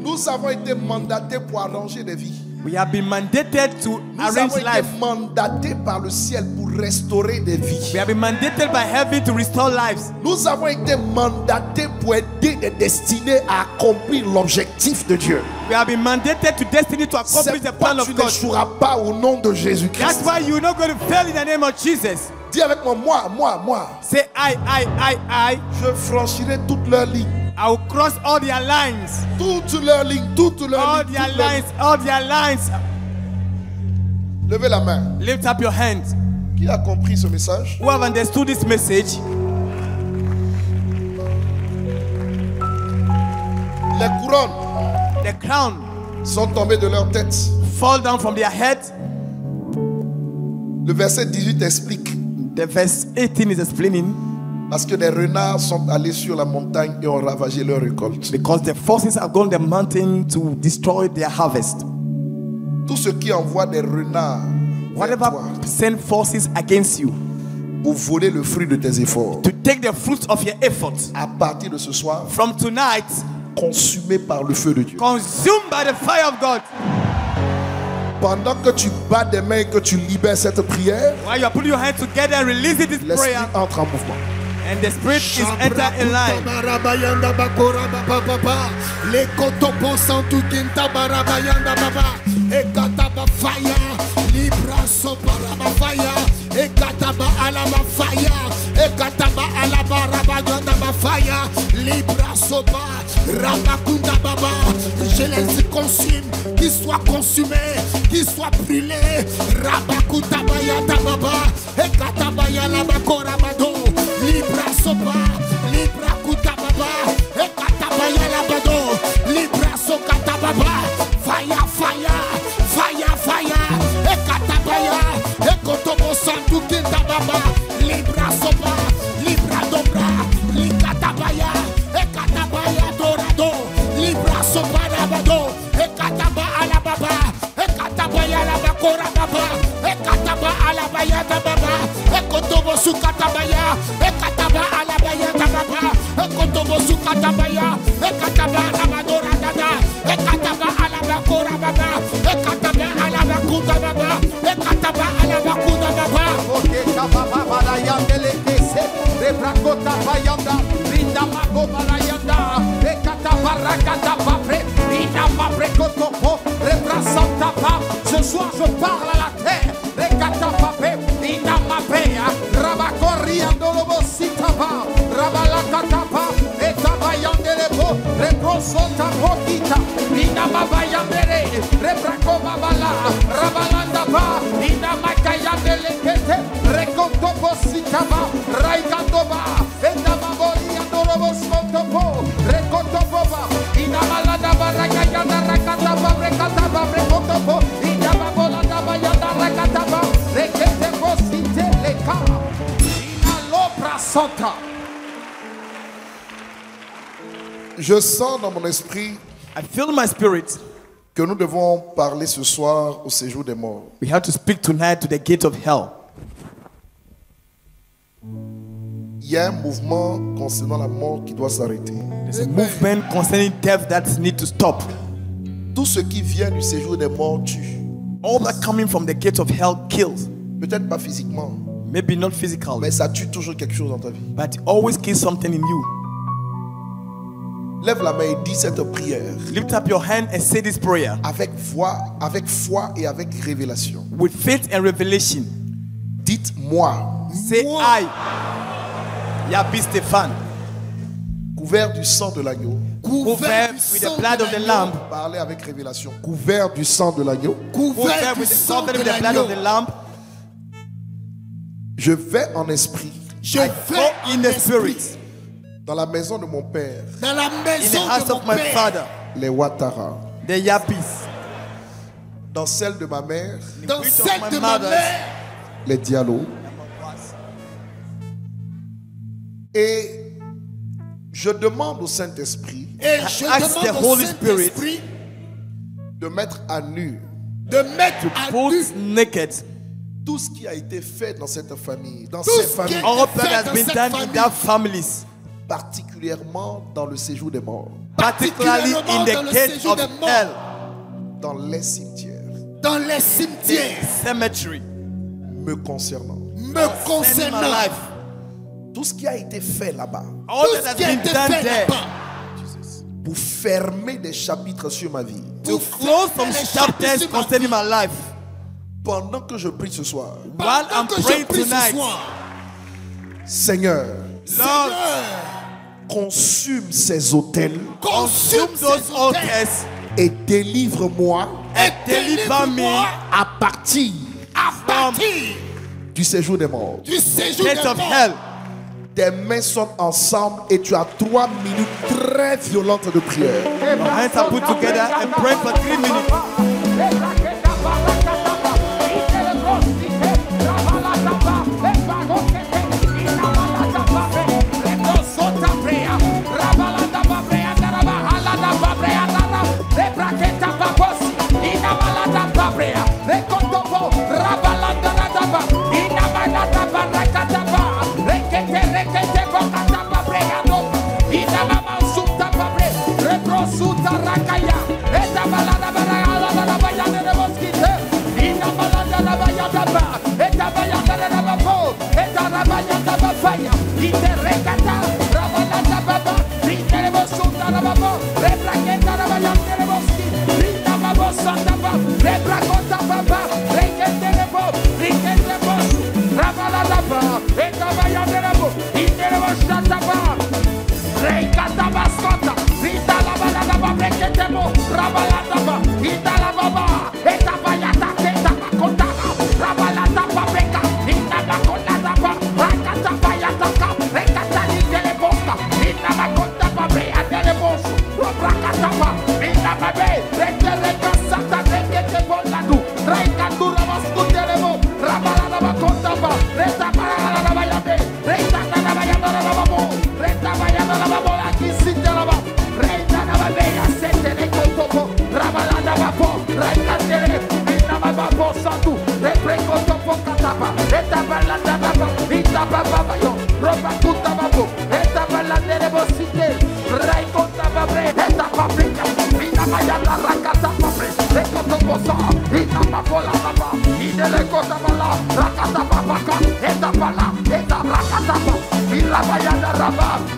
Nous avons été mandatés pour arranger des vies. We have been mandated to Nous arrange avons été life. mandatés par le ciel pour restaurer des vies. We have been mandated by heaven to restore lives. Nous avons été mandatés pour aider des destinées à accomplir l'objectif de Dieu. We have been mandated to destiny to accomplish C'est the plan pourquoi of tu God. n'échoueras pas au nom de Jésus-Christ. That's why you're not going to fail in the name of Jesus. Dis avec moi. Say I. Je franchirai toutes leurs lignes. I will cross all their lines. Toutes leurs lignes, toutes leurs All lignes. their toutes leurs lines, all their lines. lignes. Levez la main. Lift up your hands. Qui a compris ce message? Who have understood this message? Les couronnes The crown sont tombées de leur tête. fall down from their head. Le verset 18 explique. The verse 18 is explaining Parce que les renards sont allés sur la montagne et ont ravagé leur récolte. because the forces have gone the mountain to destroy their harvest. Tout ce qui envoie des renards vers Whatever toi send forces against you pour voler le fruit de tes efforts, to take the fruits of your efforts à partir de ce soir, from tonight, consumés par le feu de Dieu. consumed by the fire of God. Pendant que tu bats des mains et que tu libères cette prière, While you are putting your hands together and releasing this l'esprit prayer, entre en mouvement. and the spirit is enter in line. Les kotopo santu kinta barabayanda baba. Ekataba fire. Libra soparaba fire. Ekataba alaba fire. Ekataba alaba rabayanda ba fire. Libra sopa. Rabakunda baba. Je les consume. Qu'ils soient consumés. Qu'ils soient brûlés. Rabakuta bayanda baba. Ekataba yalaba korabado. Libra sopa. Libra kuta baba. Ekataba yalabado. Libra sokata baba. Fire, fire. Fire, fire. Ekatabaya. Ekotobo santu kinta baba. Libra sopa. Libra dobra. Likatabaya. Ekatabaya dorado. Libra sopa rabado. Ekataba alababa. Ekatabaya labakora baba. Ekataba alabaya baba. Ekotobo sukatabaya. Ekataba alabaya baba. Ekotobo sukatabaya. Ekataba alabadora dada. Ekataba alabakora baba. Ekataba alabakunda baba. Ekataba alabakunda baba. Okeka baba barayandele kese rebrakota bayanda rinda mago barayanda ekata barakata papre rinda papre kotopo rebrasanta pa. Ce soir je parle à la terre rekata pape rinda mapea rabakoriando lobo sitaba rabalakata pa etabayandele bo rebrosota pokita rinda babayandele rebrako babala rabalanda pa rinda makayandele kete rekotopo sitaba raikandoba endamaboriando lobo sontopo rekotopoba inamalada barakayanda rakataba rekataba rekotopo inamabolanda bayanda rakataba rekete posite leka inalopra santa. Je sens dans mon esprit I feel in my spirit que nous devons parler ce soir au séjour des morts. we have to speak tonight to the gate of hell. Il y a un mouvement concernant la mort qui doit s'arrêter. There's a movement concerning death that needs to stop. Tout ce qui vient du séjour des morts tue. All that coming from the gate of hell kills. Peut-être pas physiquement, Maybe not physically, mais ça tue toujours quelque chose dans ta vie. but it always kills something in you. Lève la main et dis cette prière Lift up your hand and say this prayer avec foi et avec révélation. with faith and revelation. Dites-moi, Say I, Yabi Stéphane, couvert du sang de l'agneau. covered with the blood of the lamb, Parlez avec révélation. Couvert du sang de l'agneau. covered with the blood of the lamb. Je vais en esprit Je Go vais in the spirit dans la maison de mon père, dans la in the maison house de of mon my père. father, les Ouattara. the Yapis, Dans celle de ma mère, Dans which of celle my de ma mothers, mère. les Diallo. Et Je demande au Saint-Esprit Et je Ask the demande au Holy Spirit Saint-Esprit de mettre à nu de mettre à nu put naked tout ce qui a été fait dans cette famille, dans Tout ces ce qui familles, est- all that has dans been cette done in famille. their families, particulièrement dans le séjour des morts, particularly in dans the le gate séjour of des morts. hell, dans les cimetières, dans les cimetières cemetery, me concernant. me in my concernant. life, Tout ce qui a été fait là-bas all Tout that ce has qui a been été done fait there, là-bas. pour fermer des chapitres sur ma vie. to close some chapters concerning my life. Pendant que je prie ce soir, While I'm Pendant que je praying prie ce tonight, soir, Seigneur, Lord, consume ces autels consume those ces autels altars et délivre-moi and deliver me à partir à partir du séjour des morts. du séjour gate des of morts. hell. Tes mains sont ensemble et tu as 3 minutes très violentes de prière. Your hands are put together and pray for 3 minutes.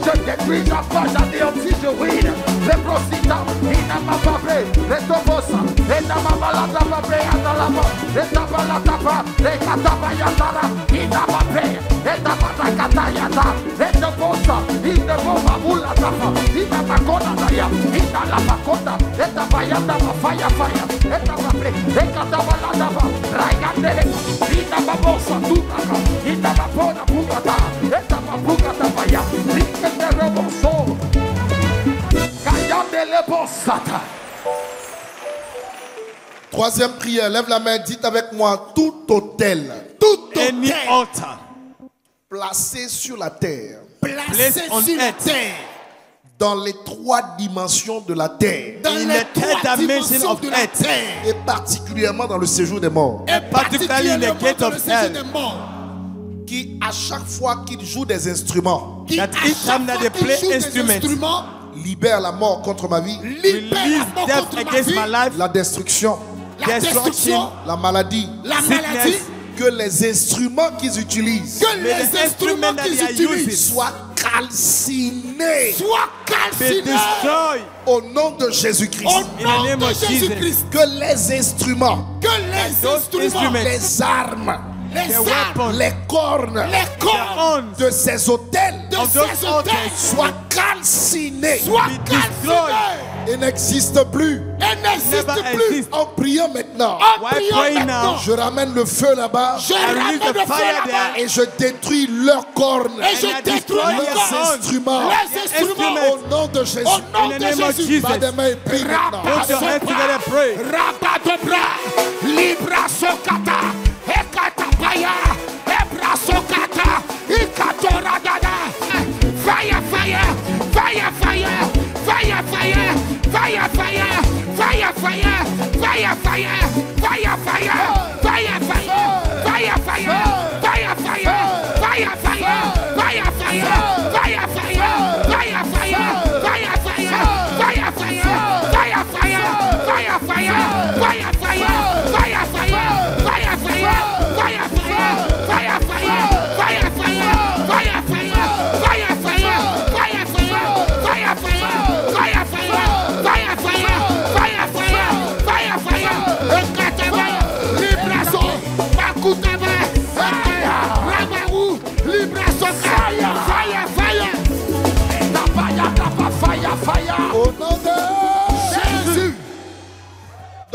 Je détruis la page anéantie, je ruine les prosita, inama babre, les tobosa, inama balada babre, adalaba, les tabalataba, les katabayatara, inama babre, les tabatakatayata, les tobosa, inama bulataba, inama kona daya, inama kona, les tabayata, fire, fire, les tababre, les katabalataba, raigandele, inama bosa, tutaka, inama bona bugata, les tababugata baya, rikete reboso. Troisième prière, lève la main, dites avec moi, tout autel Any altar placé sur la terre, placé on sur la earth. terre, dans les 3 dimensions de la terre, dans In les the third 3 dimension dimensions of de la earth. terre, et particulièrement dans le séjour des morts, et particularly in the particulièrement gate dans of le séjour hell. des morts, qui à chaque fois qu'ils jouent des instruments, qui That à each chaque time that fois they qu'ils play jouent des instruments, instruments, libère la mort contre ma vie, libère release la mort death contre ma against vie, my life, la destruction, la destruction, la maladie, la sickness, maladie, que les instruments qu'ils utilisent que May les the instruments instruments that qu'ils they are utilisent using soient calcinés soient be calcinés destroyed au nom de Jésus-Christ. au in the nom name de of Jesus. Jésus-Christ. Que les instruments, Que les those instruments, instruments, les armes, les the armes, weapons, les cornes les corps horns de ces autels de of those ces altars hôtels soient calcinés soient be destroyed. calcinés et n'existent plus. et n'existent never plus. exist. En priant maintenant, En Why priant pray maintenant, now? je ramène le feu là-bas je release ramène the le feu fire là-bas et je détruis leurs cornes, et je And I détruis destroy le your corps. horns. instruments. Les instruments Au nom de Jésus. au nom In the de name of Jésus. Jesus. Pas des mains et prie maintenant. Put your hands together, pray. Rabat de bras, libra sokata, ekatapaya, ebra sokata, ikatora dada. Fire, fire, fire,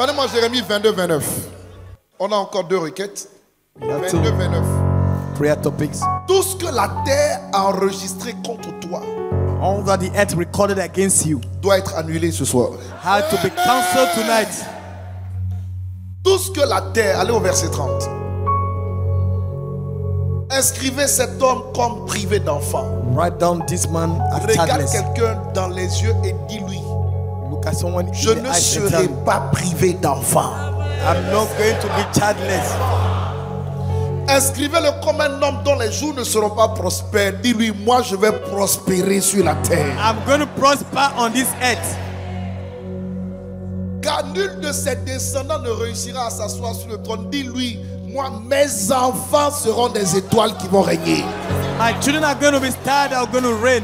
Donnez-moi Jérémie 22, 29. On a encore 2 requêtes. 22, 29. Prayer topics. Tout ce que la terre a enregistré contre toi All that the earth recorded against you doit être annulé ce soir. had to be cancelled tonight. Tout ce que la terre, allez au verset 30. Inscrivez cet homme comme privé d'enfant. Write down this man as Regarde childless. quelqu'un dans les yeux et dis-lui: Look at someone je in the ne eyes and serai tell him, pas privé d'enfant. I'm not going to be childless. Inscrivez-le comme un homme dont les jours ne seront pas prospères. Dis-lui: moi je vais prospérer sur la terre. I'm going to prosper on this earth. Car nul de ses descendants ne réussira à s'asseoir sur le trône. Dis-lui: moi mes enfants seront des étoiles qui vont régner. My children are going to be stars that are going to reign.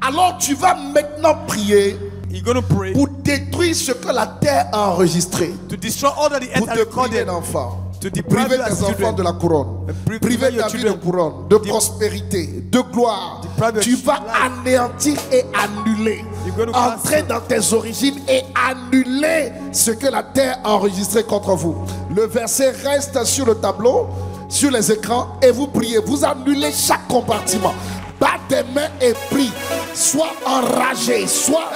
Alors tu vas maintenant prier You're going to pray pour détruire ce que la terre a enregistré. to destroy all that the earth Pour has te priver recorded. d'enfants. To deprive Priver you as tes enfants children. de la couronne. Priver Priver your ta vie de children. couronne, de prospérité, de gloire. Deprive your Tu vas life. anéantir et annuler. You're going to Entrer cancel. dans tes origines et annuler ce que la terre a enregistré contre vous. Le verset reste sur le tableau, sur les écrans, et vous priez. Vous annulez chaque compartiment. Bas des mains et prie. Sois enragé, sois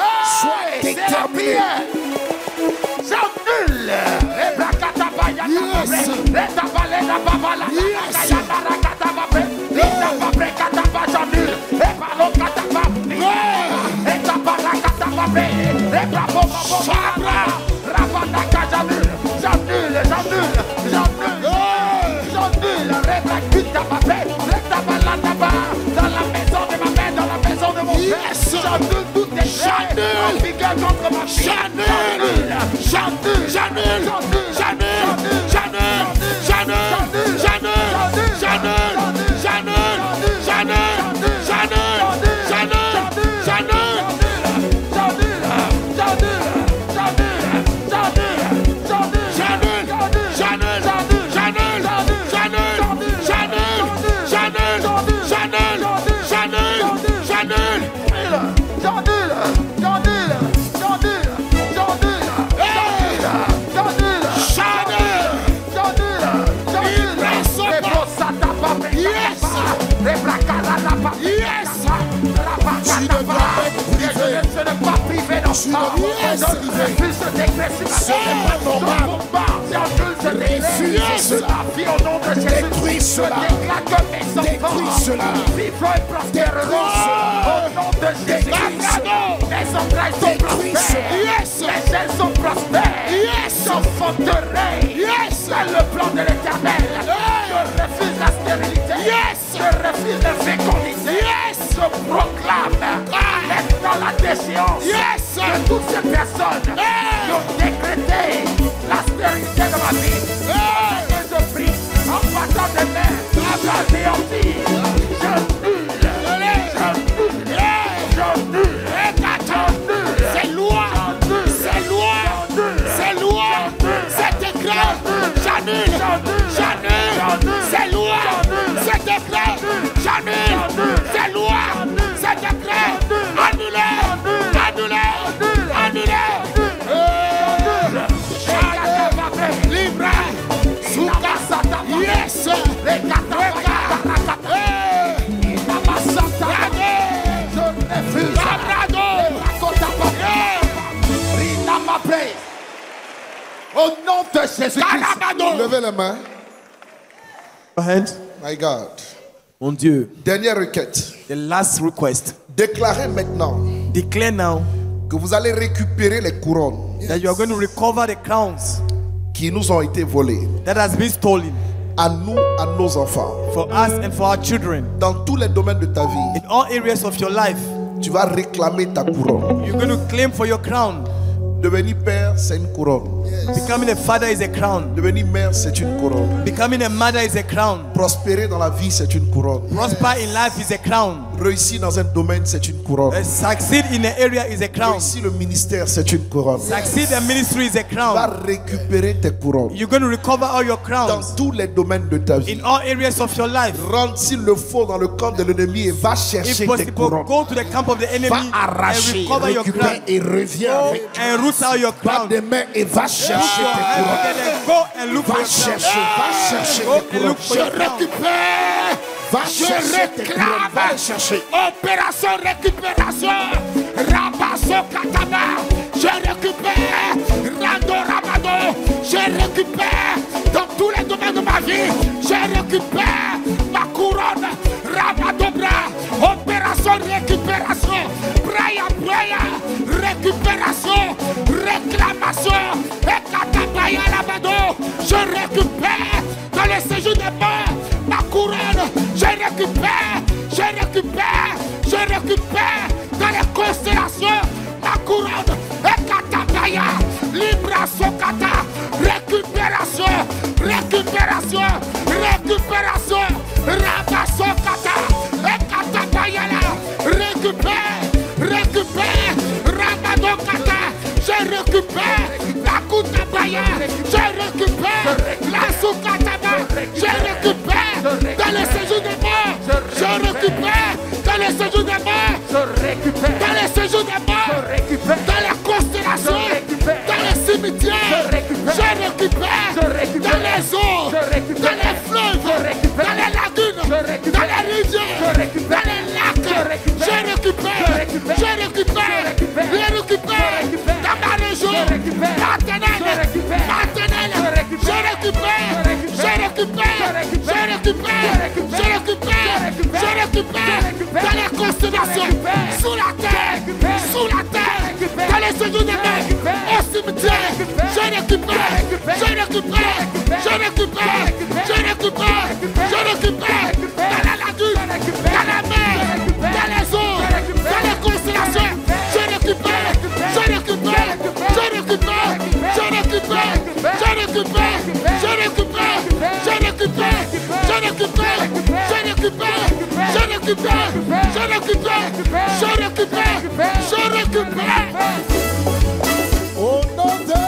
déterminé. J'annule. Dans la maison de ma mère, dans la maison de mon père. J'annule toutes les chaînes en vigueur contre ma vie. Détruis cela. Détruis cela. Vivons et prospérerons au nom de Jésus-Christ. Les entrailles sont prospères. Les ailes sont prospères. J'enfanterai. C'est le plan de l'Éternel. Je refuse la stérilité. Je refuse la fécondité. Je proclame maintenant la déchéance de toutes ces personnes qui ont décrété la stérilité de ma vie. Je prie en battant des mains à l'anéantir. C'est loin. C'est loin. C'est loin. C'est écrit. J'annule. J'annule. C'est loin. C'est écrit. J'annule. C'est loin. C'est écrit. Annulé. Annulé. Annulé. Libre. Yes. Au nom de Jésus-Christ. Levez les mains. Go ahead. My God. Mon Dieu. Dernière requête. The last request. Déclarez maintenant Declare now que vous allez récupérer les couronnes that you are going to recover the crowns qui nous ont été volées. that has been stolen À nous, à nos enfants. for us and for our children. Dans tous les domaines de ta vie, In all areas of your life, tu vas réclamer ta couronne. you're going to claim for your crown. Devenir père, c'est une couronne. Becoming a father is a crown. Devenir mère, c'est une couronne. Becoming a mother is a crown. Prospérer dans la vie, c'est une couronne. Prosper in life is a crown. Réussir dans un domaine, c'est une couronne. Succeed in an area is a crown. Réussir le ministère, c'est une couronne. Succeed in ministry is a Tu vas crown. récupérer tes couronnes You're going to recover all your dans crowns tous les domaines de ta vie. in all areas of your life. Rentre s'il le faut dans le camp de l'ennemi et va If chercher tes possible, couronnes. go to the camp of the enemy Va and arracher, recover your récupère crown. et reviens Go avec and root out your pas crown. des mains et va chercher tes couronnes. Go and look for Va your crown. chercher, va chercher Go tes and look couronnes. for Je your crown. récupère. Va chercher tes couronnes. Va les chercher. Opération récupération. Rabasso Kataba. Je récupère. Rando Ramado. Je récupère. Dans tous les domaines de ma vie. Je récupère ma couronne. Ramadobra. Opération récupération. Praia, praia. Récupération. Réclamation. Et Katabaya Ramado. Je récupère. Dans le séjour des morts. Ma couronne. Je récupère. Je récupère. Je récupère. Dans les constellations. Ma couronne. Et Katabaya. Libra Sokata. Récupération. Récupération. Récupération. Rabasokata. Et Katabayala. Récupère. Récupère. Ramadokata. Je récupère. La Kutabaya. Je récupère. La Sukataba. Je récupère. Dans le séjour des morts. Je récupère. Dans le séjour des morts. Dans le séjour des morts. Dans les constellations. Dans les cimetières. Je récupère. Dans les eaux. Dans les fleuves. Dans les lagunes. Dans les rivières. Dans les lacs. Je récupère. Je récupère. Je récupère. Dans ma région. Partenaire. Partenaire. Je récupère. Je récupère. Je récupère. Je récupère. Je récupère. Dans les constellations. Sous la terre. Sous la terre. Dans les séjours des morts. Au cimetière. Je récupère. Je récupère. Je récupère. Je récupère. Je récupère. Dans la lagune. Dans la mer. Dans les eaux. Dans les constellations. Je récupère. Je récupère. Je récupère. Je récupère. Je récupère. Je récupère. Je récupère. Je récupère. Je récupère. Je récupère. Je récupère. Je récupère. Je récupère. Au nom de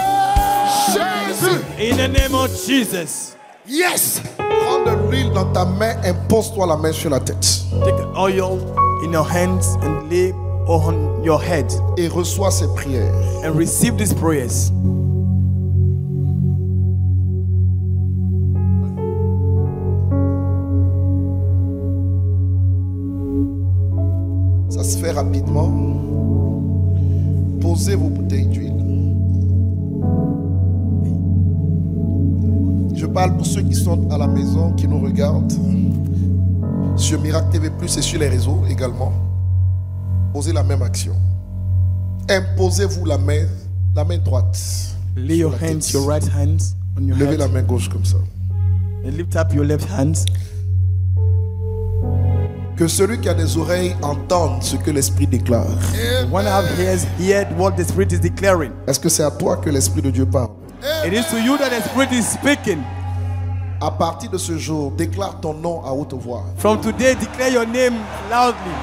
Jésus. In the name of Jesus. Yes. Prends de l'huile dans ta main, impose-toi la main sur la tête. Take oil in your hands and lay on your head Et reçois ces prières. and receive these prayers. Ça se fait rapidement. Posez vos bouteilles d'huile. Je parle pour ceux qui sont à la maison, qui nous regardent sur Miracle TV Plus et sur les réseaux également. Posez la même action. Imposez-vous la main droite. Lay your sur la hands, tête. your right hands on your Levez head la main gauche comme ça. and lift up your left hands. Que celui qui a des oreilles entende ce que l'Esprit déclare. One have ears, hear what the Spirit is declaring. Est-ce que c'est à toi que l'Esprit de Dieu parle? It is to you that the Spirit is speaking. À partir de ce jour, déclare ton nom à haute voix. From today, declare your name loudly.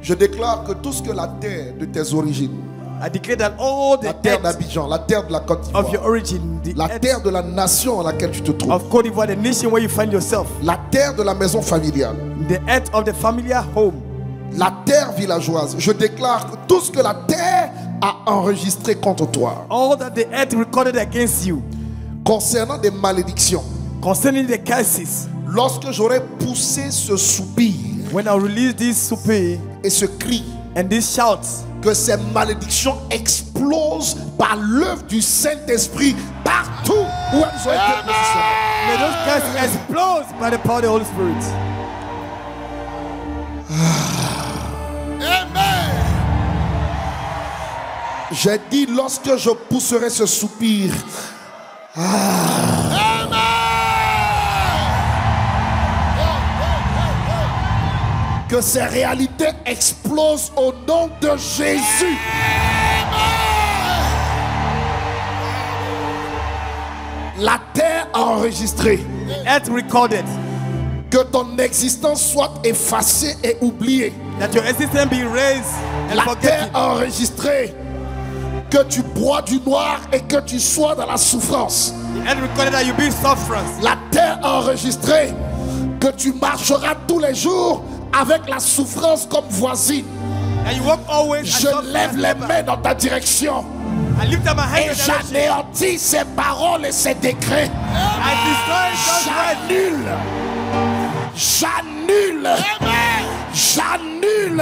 Je déclare que tout ce que la terre de tes origines, I declare that all la the terre earth d'Abidjan, la terre de la Côte of your d'Ivoire, origin, the la earth terre de la nation dans laquelle tu te trouves, of Côte d'Ivoire, the nation where you find yourself, la terre de la maison familiale, the earth of the familiar home, la terre villageoise, je déclare que tout ce que la terre a enregistré contre toi, all that the earth recorded against you, concernant des malédictions, concerning the curses, lorsque j'aurai poussé ce soupir when I release this super et ce cri, and these shouts, que ces malédictions explosent par l'œuvre du Saint-Esprit partout où elles ont été positionnées. may those curses explode by the power of the Holy Spirit. J'ai dit lorsque je pousserai ce soupir, que ces réalités explosent au nom de Jésus. La terre a enregistré Earth recorded que ton existence soit effacée et oubliée. that your existence be raised and La terre forgotten. a enregistré que tu bois du noir et que tu sois dans la souffrance. The earth recorded that you be sufferance. La terre a enregistré que tu marcheras tous les jours avec la souffrance comme voisine. And you walk always. Je lève les mains dans ta direction I lift up my hand Et in direction. j'anéantis ces paroles et ces décrets. I destroy those words. J'annule. J'annule.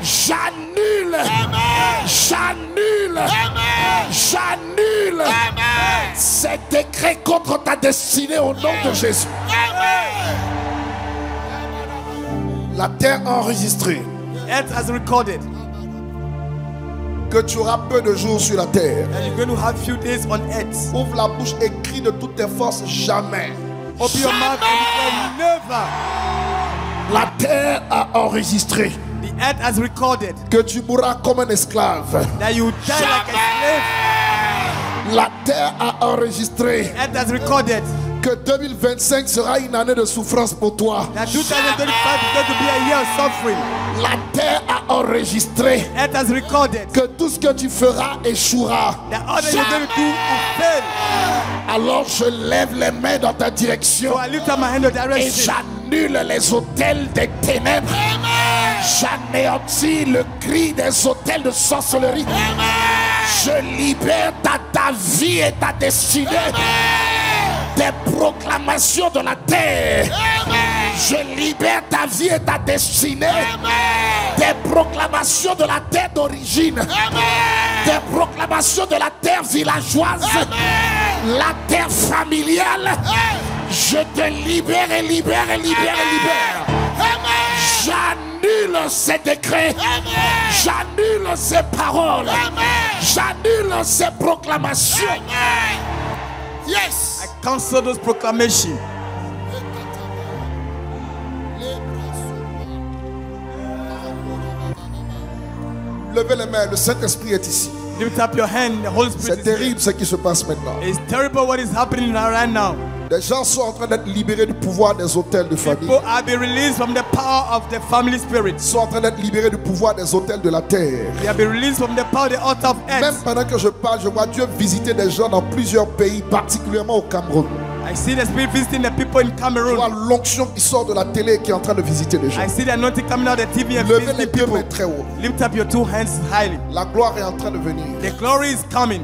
J'annule. J'annule. J'annule. Ces décrets contre ta destinée au nom de Jésus. La terre a enregistré Earth has recorded que tu auras peu de jours sur la terre. that you're going to have few days on earth. Ouvre la bouche et crie de toutes tes forces, jamais. Open your mouth and declare never. La terre a enregistré The earth has recorded Que tu mourras comme un esclave. that you die like a slave. La terre a enregistré The earth has recorded Que 2025 sera une année de souffrance pour toi. that 2025 is going to be a year of suffering. La terre a enregistré The earth has recorded que tout ce que tu feras échouera. that all that you're going to do will fail. Alors je lève les mains dans ta direction So I lift up my hand in the et direction. j'annule les hôtels des ténèbres. J'anéantis le cri des hôtels de sorcellerie. Je libère ta vie et ta destinée des proclamations de la terre. Je libère ta vie et ta destinée des proclamations de la terre d'origine, des proclamations de la terre villageoise, la terre familiale. Je te libère et libère et libère et libère. J'annule ces décrets, j'annule ces paroles, j'annule ces proclamations. Yes. I cancel those proclamations. Levez les mains, le Saint-Esprit est ici. Lift up your hand. The Holy Spirit C'est is here. terrible ce qui se passe maintenant. It's terrible what is happening right now. Des gens sont en train d'être libérés du pouvoir des hôtels de famille. People are being released from the power of the family spirit. Sont en train d'être libérés du pouvoir des hôtels de la terre. They have been released from the power of the altar of Même earth. pendant que je parle, je vois Dieu visiter des gens dans plusieurs pays, particulièrement au Cameroun. I see the spirit visiting the people in Je vois Cameroon. l'onction qui sort de la télé et qui est en train de visiter les gens. I see the anointing coming out of the TV and Levez les visiting deux people. mains très haut. Lift up your two hands highly. La gloire est en train de venir. The glory is coming.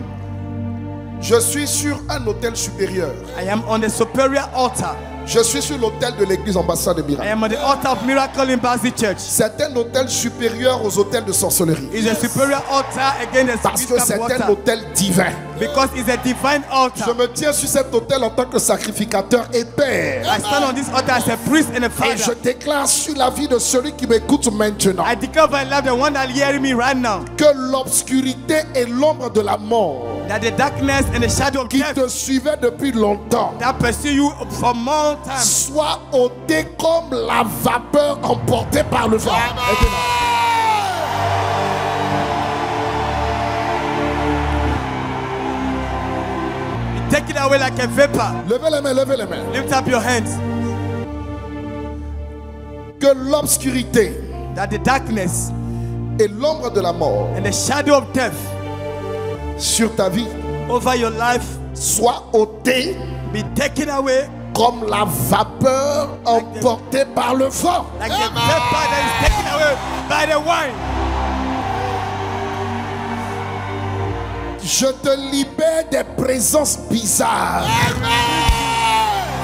Je suis sur un hôtel supérieur. I am on the superior altar. Je suis sur l'hôtel de l'église ambassade de I Miracle. am on the altar of Miracle Embassy Church. C'est un hôtel supérieur aux hôtels de sorcellerie. It's a superior altar against the Parce que spirit c'est of un water. hôtel divin. Because it's a divine Je altar. me tiens sur cet hôtel en tant que sacrificateur et père. I stand on this altar as a priest and a Et je father. déclare sur la vie de celui qui m'écoute maintenant I declare by love the one that hearing me right now que l'obscurité et l'ombre de la mort that the darkness and the shadow of qui death te suivait depuis longtemps that pursue you for more time soit ôté comme la vapeur emportée par le vent. be taken away like a vapor. Levez les mains, levez les mains. Lift up your hands. Que l'obscurité That the darkness et l'ombre de la mort and the shadow of death sur ta vie over your life soit ôté be taken away comme la vapeur emportée par le vent. like the vapor that is taken away by the wine. Je te libère des présences bizarres,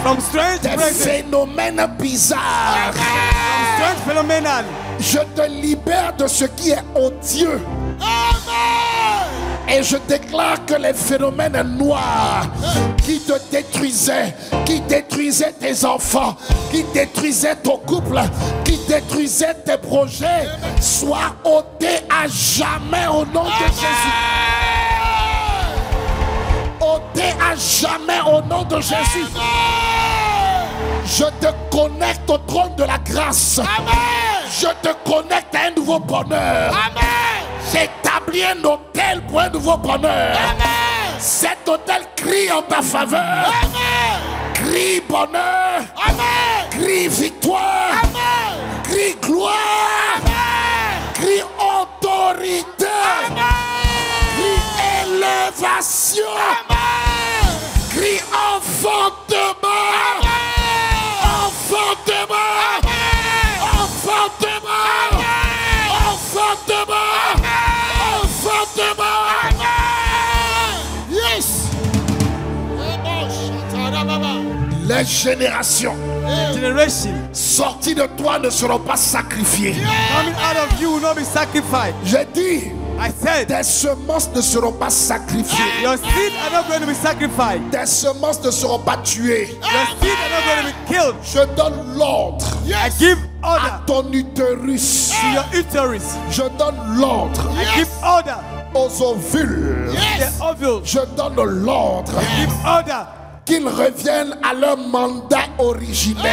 From strange des presence, phénomènes bizarres. strange phenomenon. Je te libère de ce qui est odieux. Et je déclare que les phénomènes noirs qui te détruisaient, qui détruisaient tes enfants, qui détruisaient ton couple, qui détruisaient tes projets, soient ôtés à jamais au nom de Jésus. Ôtés à jamais au nom de Jésus. Je te connecte au trône de la grâce. Je te connecte à un nouveau bonheur. J'établis un hôtel pour un nouveau bonheur. Cet hôtel crie en ta faveur. Crie bonheur. Crie victoire. Crie gloire. Crie autorité. Crie élévation. Crie enfantement. Enfantement. Enfantement. Enfantement. Enfantement. générations generation sorties de toi ne seront pas sacrifiées. coming out of you will not be sacrificed. J'ai dit, I said, tes semences ne seront pas sacrifiées. your seed are not going to be sacrificed. Tes semences ne seront pas tuées. Your seed are not going to be killed. Je donne l'ordre I give à order ton utérus. to your uterus. Je donne l'ordre I give order aux ovules. to the ovules. Je donne l'ordre I give order. qu'ils reviennent à leur mandat originel.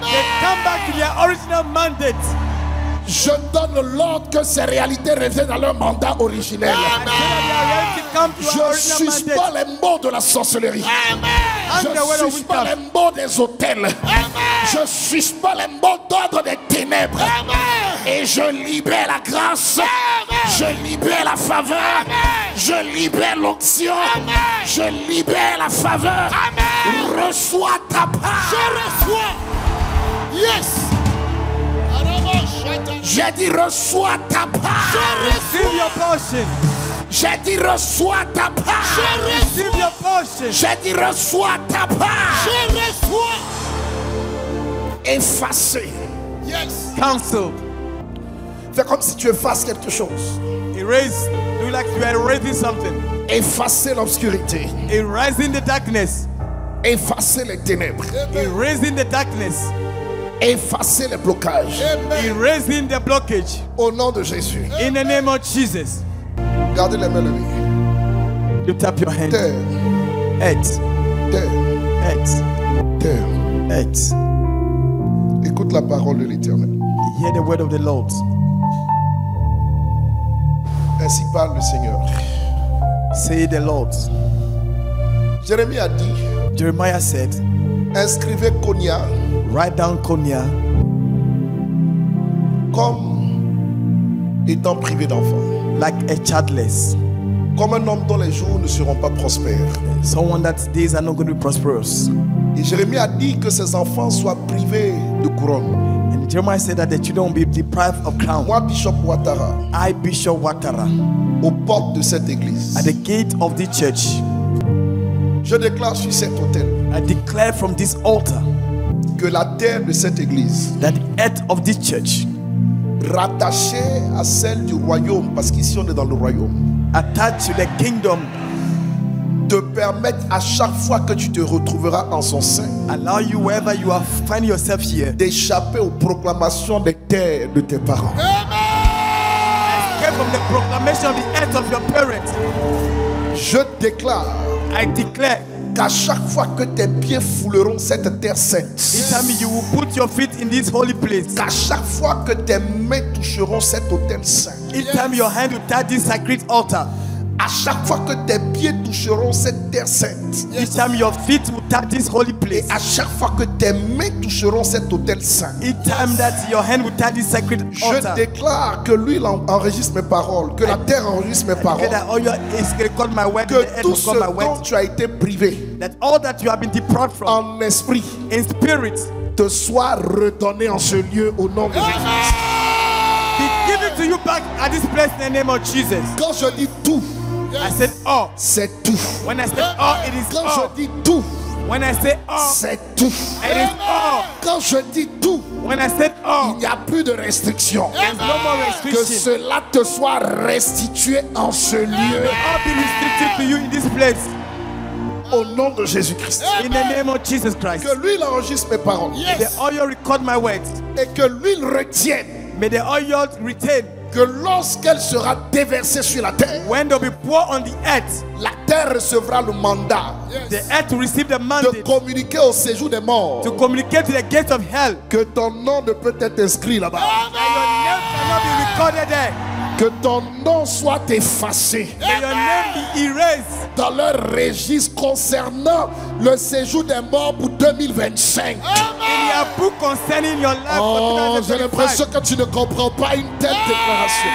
They come back to their original mandate. Je donne l'ordre que ces réalités reviennent à leur mandat originel. I say that they are ready to come to Je our ne original suis pas mandate. les mots de la sorcellerie. Je I'm the word ne of suis pas wisdom. les mots des hôtels. Je ne suis pas les mots d'ordre des ténèbres. Et je libère la grâce. Je libère la faveur. Je libère l'onction. Je libère la faveur. Reçois ta part. Je reçois. Yes. J'ai dit reçois ta part. Receive your portion. J'ai dit reçois ta part. Receive your portion. J'ai dit reçois ta part. Je reçois. Effacé. Yes. Counsel. Fais comme si tu effaces quelque chose. Erase. Do like you are erasing something. Effacer l'obscurité. Erasing the darkness. Effacer les ténèbres. Erasing the darkness. Effacer les blocages. Erasing the blockage. Au nom de Jésus. In the name of Jesus. Gardez les mains levées. Lift up your hand. Terre, Head. terre, Head. terre. Head. Écoute la parole de l'Éternel. Hear the word of the Lord. Ainsi parle le Seigneur. Say the Lord. Jérémie a dit, Jeremiah said, inscrivez Konya write down Konya comme étant privé d'enfants. like a childless. Comme un homme dont les jours ne seront pas prospères. Someone that days are not going to be prosperous. Et Jérémie a dit que ses enfants soient privés de couronne. And Jeremiah said that the children will be deprived of crown. Moi, Bishop Ouattara, I, Bishop Ouattara, aux portes de cette église, at the gate of the church, je déclare sur cet autel I declare from this altar que la terre de cette église, that the earth of this church, rattachée à celle du royaume, parce qu'ici on est dans le royaume, attached to the kingdom, te permette à chaque fois que tu te retrouveras en son sein allow you wherever you are find yourself here, d'échapper aux proclamations des terres de tes parents. escape from the proclamation of the earth of your parents. Je déclare I declare, qu'à chaque fois que tes pieds fouleront cette terre sainte, each time you will put your feet in this holy place, qu'à chaque fois que tes mains toucheront cet autel saint, each time your hand will touch this sacred altar, à chaque fois que tes pieds toucheront cette terre sainte, each time your feet will touch this holy et place, à chaque fois que tes mains toucheront cet autel saint, each time that your hand will touch this sacred je altar, déclare que l'huile enregistre mes paroles, que la terre enregistre mes okay, paroles, that all your is record my word, que the earth tout will ce record my dont word, tu as été privé that all that you have been deprived from en esprit in spirit te soit redonné en ce lieu au nom de Jésus. be given to you back at this place in the name of Jesus. Quand je dis tout, I said all. c'est tout. When I say all, it is Quand all. je dis tout, When I say all, c'est tout. it is all. Quand je dis tout, When I said il all, n'y a plus de restriction. there's no more Que restriction. cela te soit restitué en ce lieu. All be restricted to you in this place. Au nom de Jésus-Christ. In the name of Jesus Christ. Que l'huile enregistre mes paroles. May the oil record my words. Et que l'huile retienne May the oil retain. que lorsqu'elle sera déversée sur la terre, When they'll be poured on the earth, la terre recevra le mandat the earth will receive the de mandate communiquer au séjour des morts to communicate to the gates of hell. que ton nom ne peut être inscrit là-bas. That your name cannot be recorded there. Que ton nom soit effacé May your name be erased dans leur registre concernant le séjour des morts pour 2025. in your book concerning your life. Oh, for j'ai 2025. l'impression que tu ne comprends pas une telle déclaration.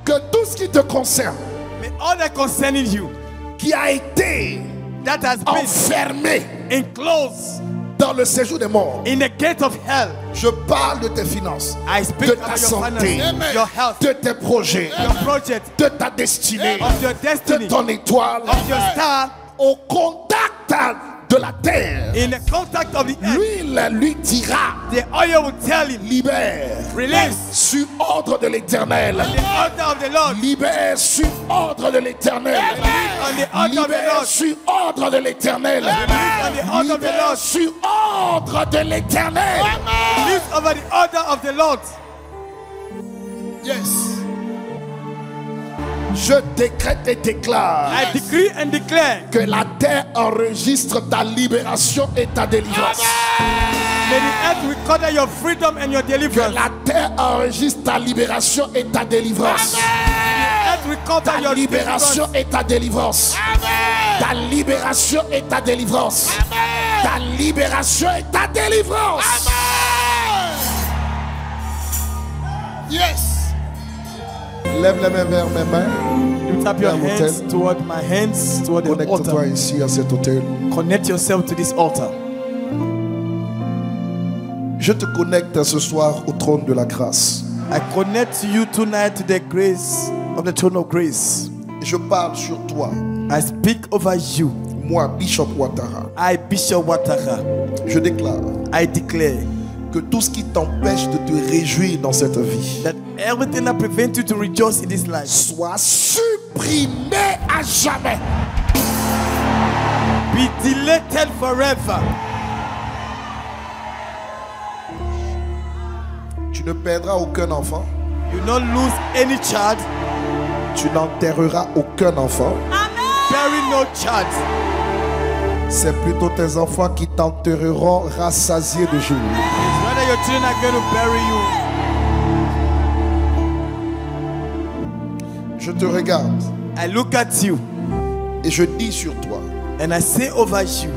Que tout ce qui te concerne, May all that concerning you qui a été that has been enfermé enclosed dans le séjour des morts, in the gate of hell, je parle de tes finances, I de speak ta about your santé, finances, your health, de tes projets, your project, de ta destinée, of your de destiny, ton étoile, of your star, au contact de la terre, in the contact of the earth, l'huile lui dira, the oil will tell him, libère, release sur ordre de l'Éternel. on the altar of the Lord. Libère sur ordre de l'Éternel. On the altar of the Libère Lord. sur ordre de l'Éternel. On the altar of the Libère Lord. sur ordre de l'Éternel. Release over the altar of the Lord. Yes. Je décrète et déclare I decree and declare, que la terre enregistre ta libération et ta délivrance. may the earth record your freedom and your Que deliverance. la terre enregistre ta libération et ta délivrance. Earth record Ta your libération deliverance. et ta délivrance. Ta libération et ta délivrance. Ta libération et ta délivrance. Yes. Lève les mains vers mes mains. You tap your Vers hands l'autel. toward my hands, toward the Connecte-toi altar. ici à cet autel. Connect yourself to this altar. Je te connecte ce soir au trône de la grâce. I connect you tonight to the grace of the throne of grace. Je parle sur toi. I speak over you. Moi, Bishop Ouattara. I, Bishop Ouattara, Je déclare I declare que tout ce qui t'empêche de te réjouir dans cette vie that everything that prevents you to rejoice in this life Sois supprimé à jamais. be deleted forever. Tu ne perdras aucun enfant. You not lose any child, Tu n'enterreras aucun enfant. bury no child. C'est plutôt tes enfants qui t'enterreront rassasiés de jour. It's rather your children are going to bury you. Je te regarde I look at you et je dis sur toi and I say over you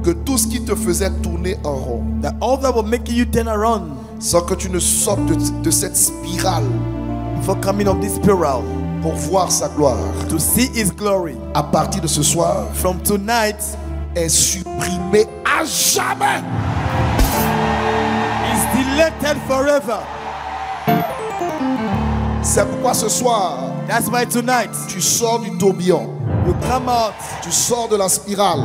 que tout ce qui te faisait tourner en rond, that all that will make you turn around sans que tu ne sortes de cette spirale before coming of this spiral pour voir sa gloire, to see his glory à partir de ce soir, from tonight est supprimé À jamais. is deleted forever. C'est pourquoi ce soir, That's why tonight tu sors du tourbillon, you come out, tu sors de la spirale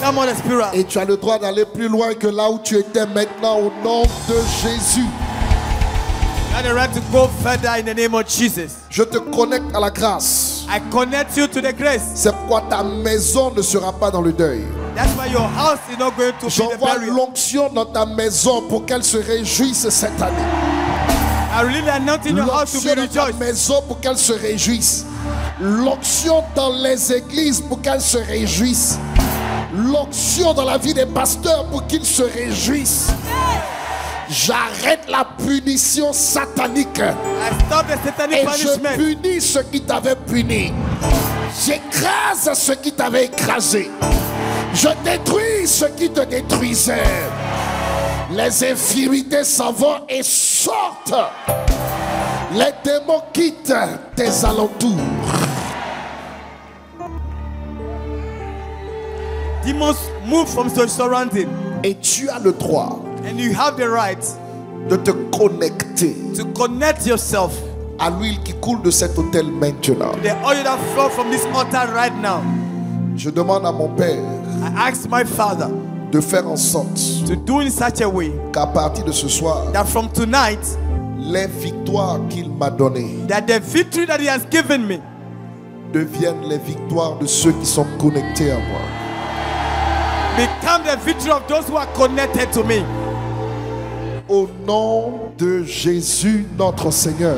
come on the spiral. et tu as le droit d'aller plus loin que là où tu étais maintenant au nom de Jésus. You have the right to go further in the name of Jesus. Je te connecte à la grâce. I connect you to the grace. C'est pourquoi ta maison ne sera pas dans le deuil. That's why your house is not going to be the J'envoie burial. l'onction dans ta maison pour qu'elle se réjouisse cette année. I really anoint in your house to L'onction be dans ta rejoiced. maison pour qu'elle se réjouisse. L'onction dans les églises pour qu'elle se réjouisse. L'onction dans la vie des pasteurs pour qu'ils se réjouissent. J'arrête la punition satanique I stop the satanic et je punishment. punis ceux qui t'avaient puni. J'écrase ceux qui t'avaient écrasé. Je détruis ceux qui te détruisaient. Les infirmités s'en vont et sortent. Les démons quittent tes alentours. Demons move from the surrounding, Et tu as le droit and you have the right de te connecter to connect yourself. à l'huile qui coule de cet autel maintenant. The oil that flow from this altar right now. Je demande à mon Père I ask my Father de faire en sorte to do in such a way qu'à partir de ce soir, that from tonight, les victoires qu'il m'a données that the victory that He has given me deviennent les victoires de ceux qui sont connectés à moi. become the victory of those who are connected to me. Au nom de Jésus notre Seigneur,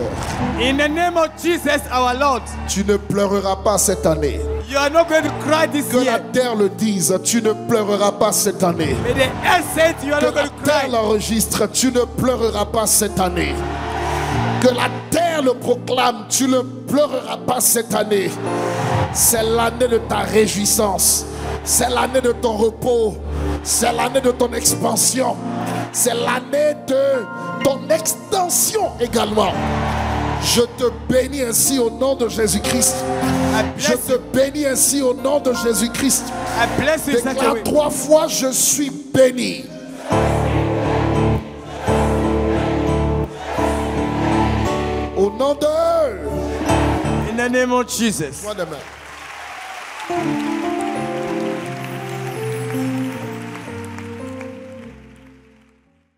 In the name of Jesus our Lord, tu ne pleureras pas cette année. you are not going to cry this Que la year. terre le dise, tu ne pleureras pas cette année. May the earth say it, you are Que not la going to terre cry. l'enregistre, tu ne pleureras pas cette année. Que la terre le proclame, tu ne pleureras pas cette année. C'est l'année de ta réjouissance. C'est l'année de ton repos. C'est l'année de ton expansion. C'est l'année de ton extension également. Je te bénis ainsi au nom de Jésus-Christ. I Je bless te you. bénis ainsi au nom de Jésus-Christ. I bless you in such a Déclare way. 3 fois, je suis béni. Au nom de... In the name of Jesus. Moi demain.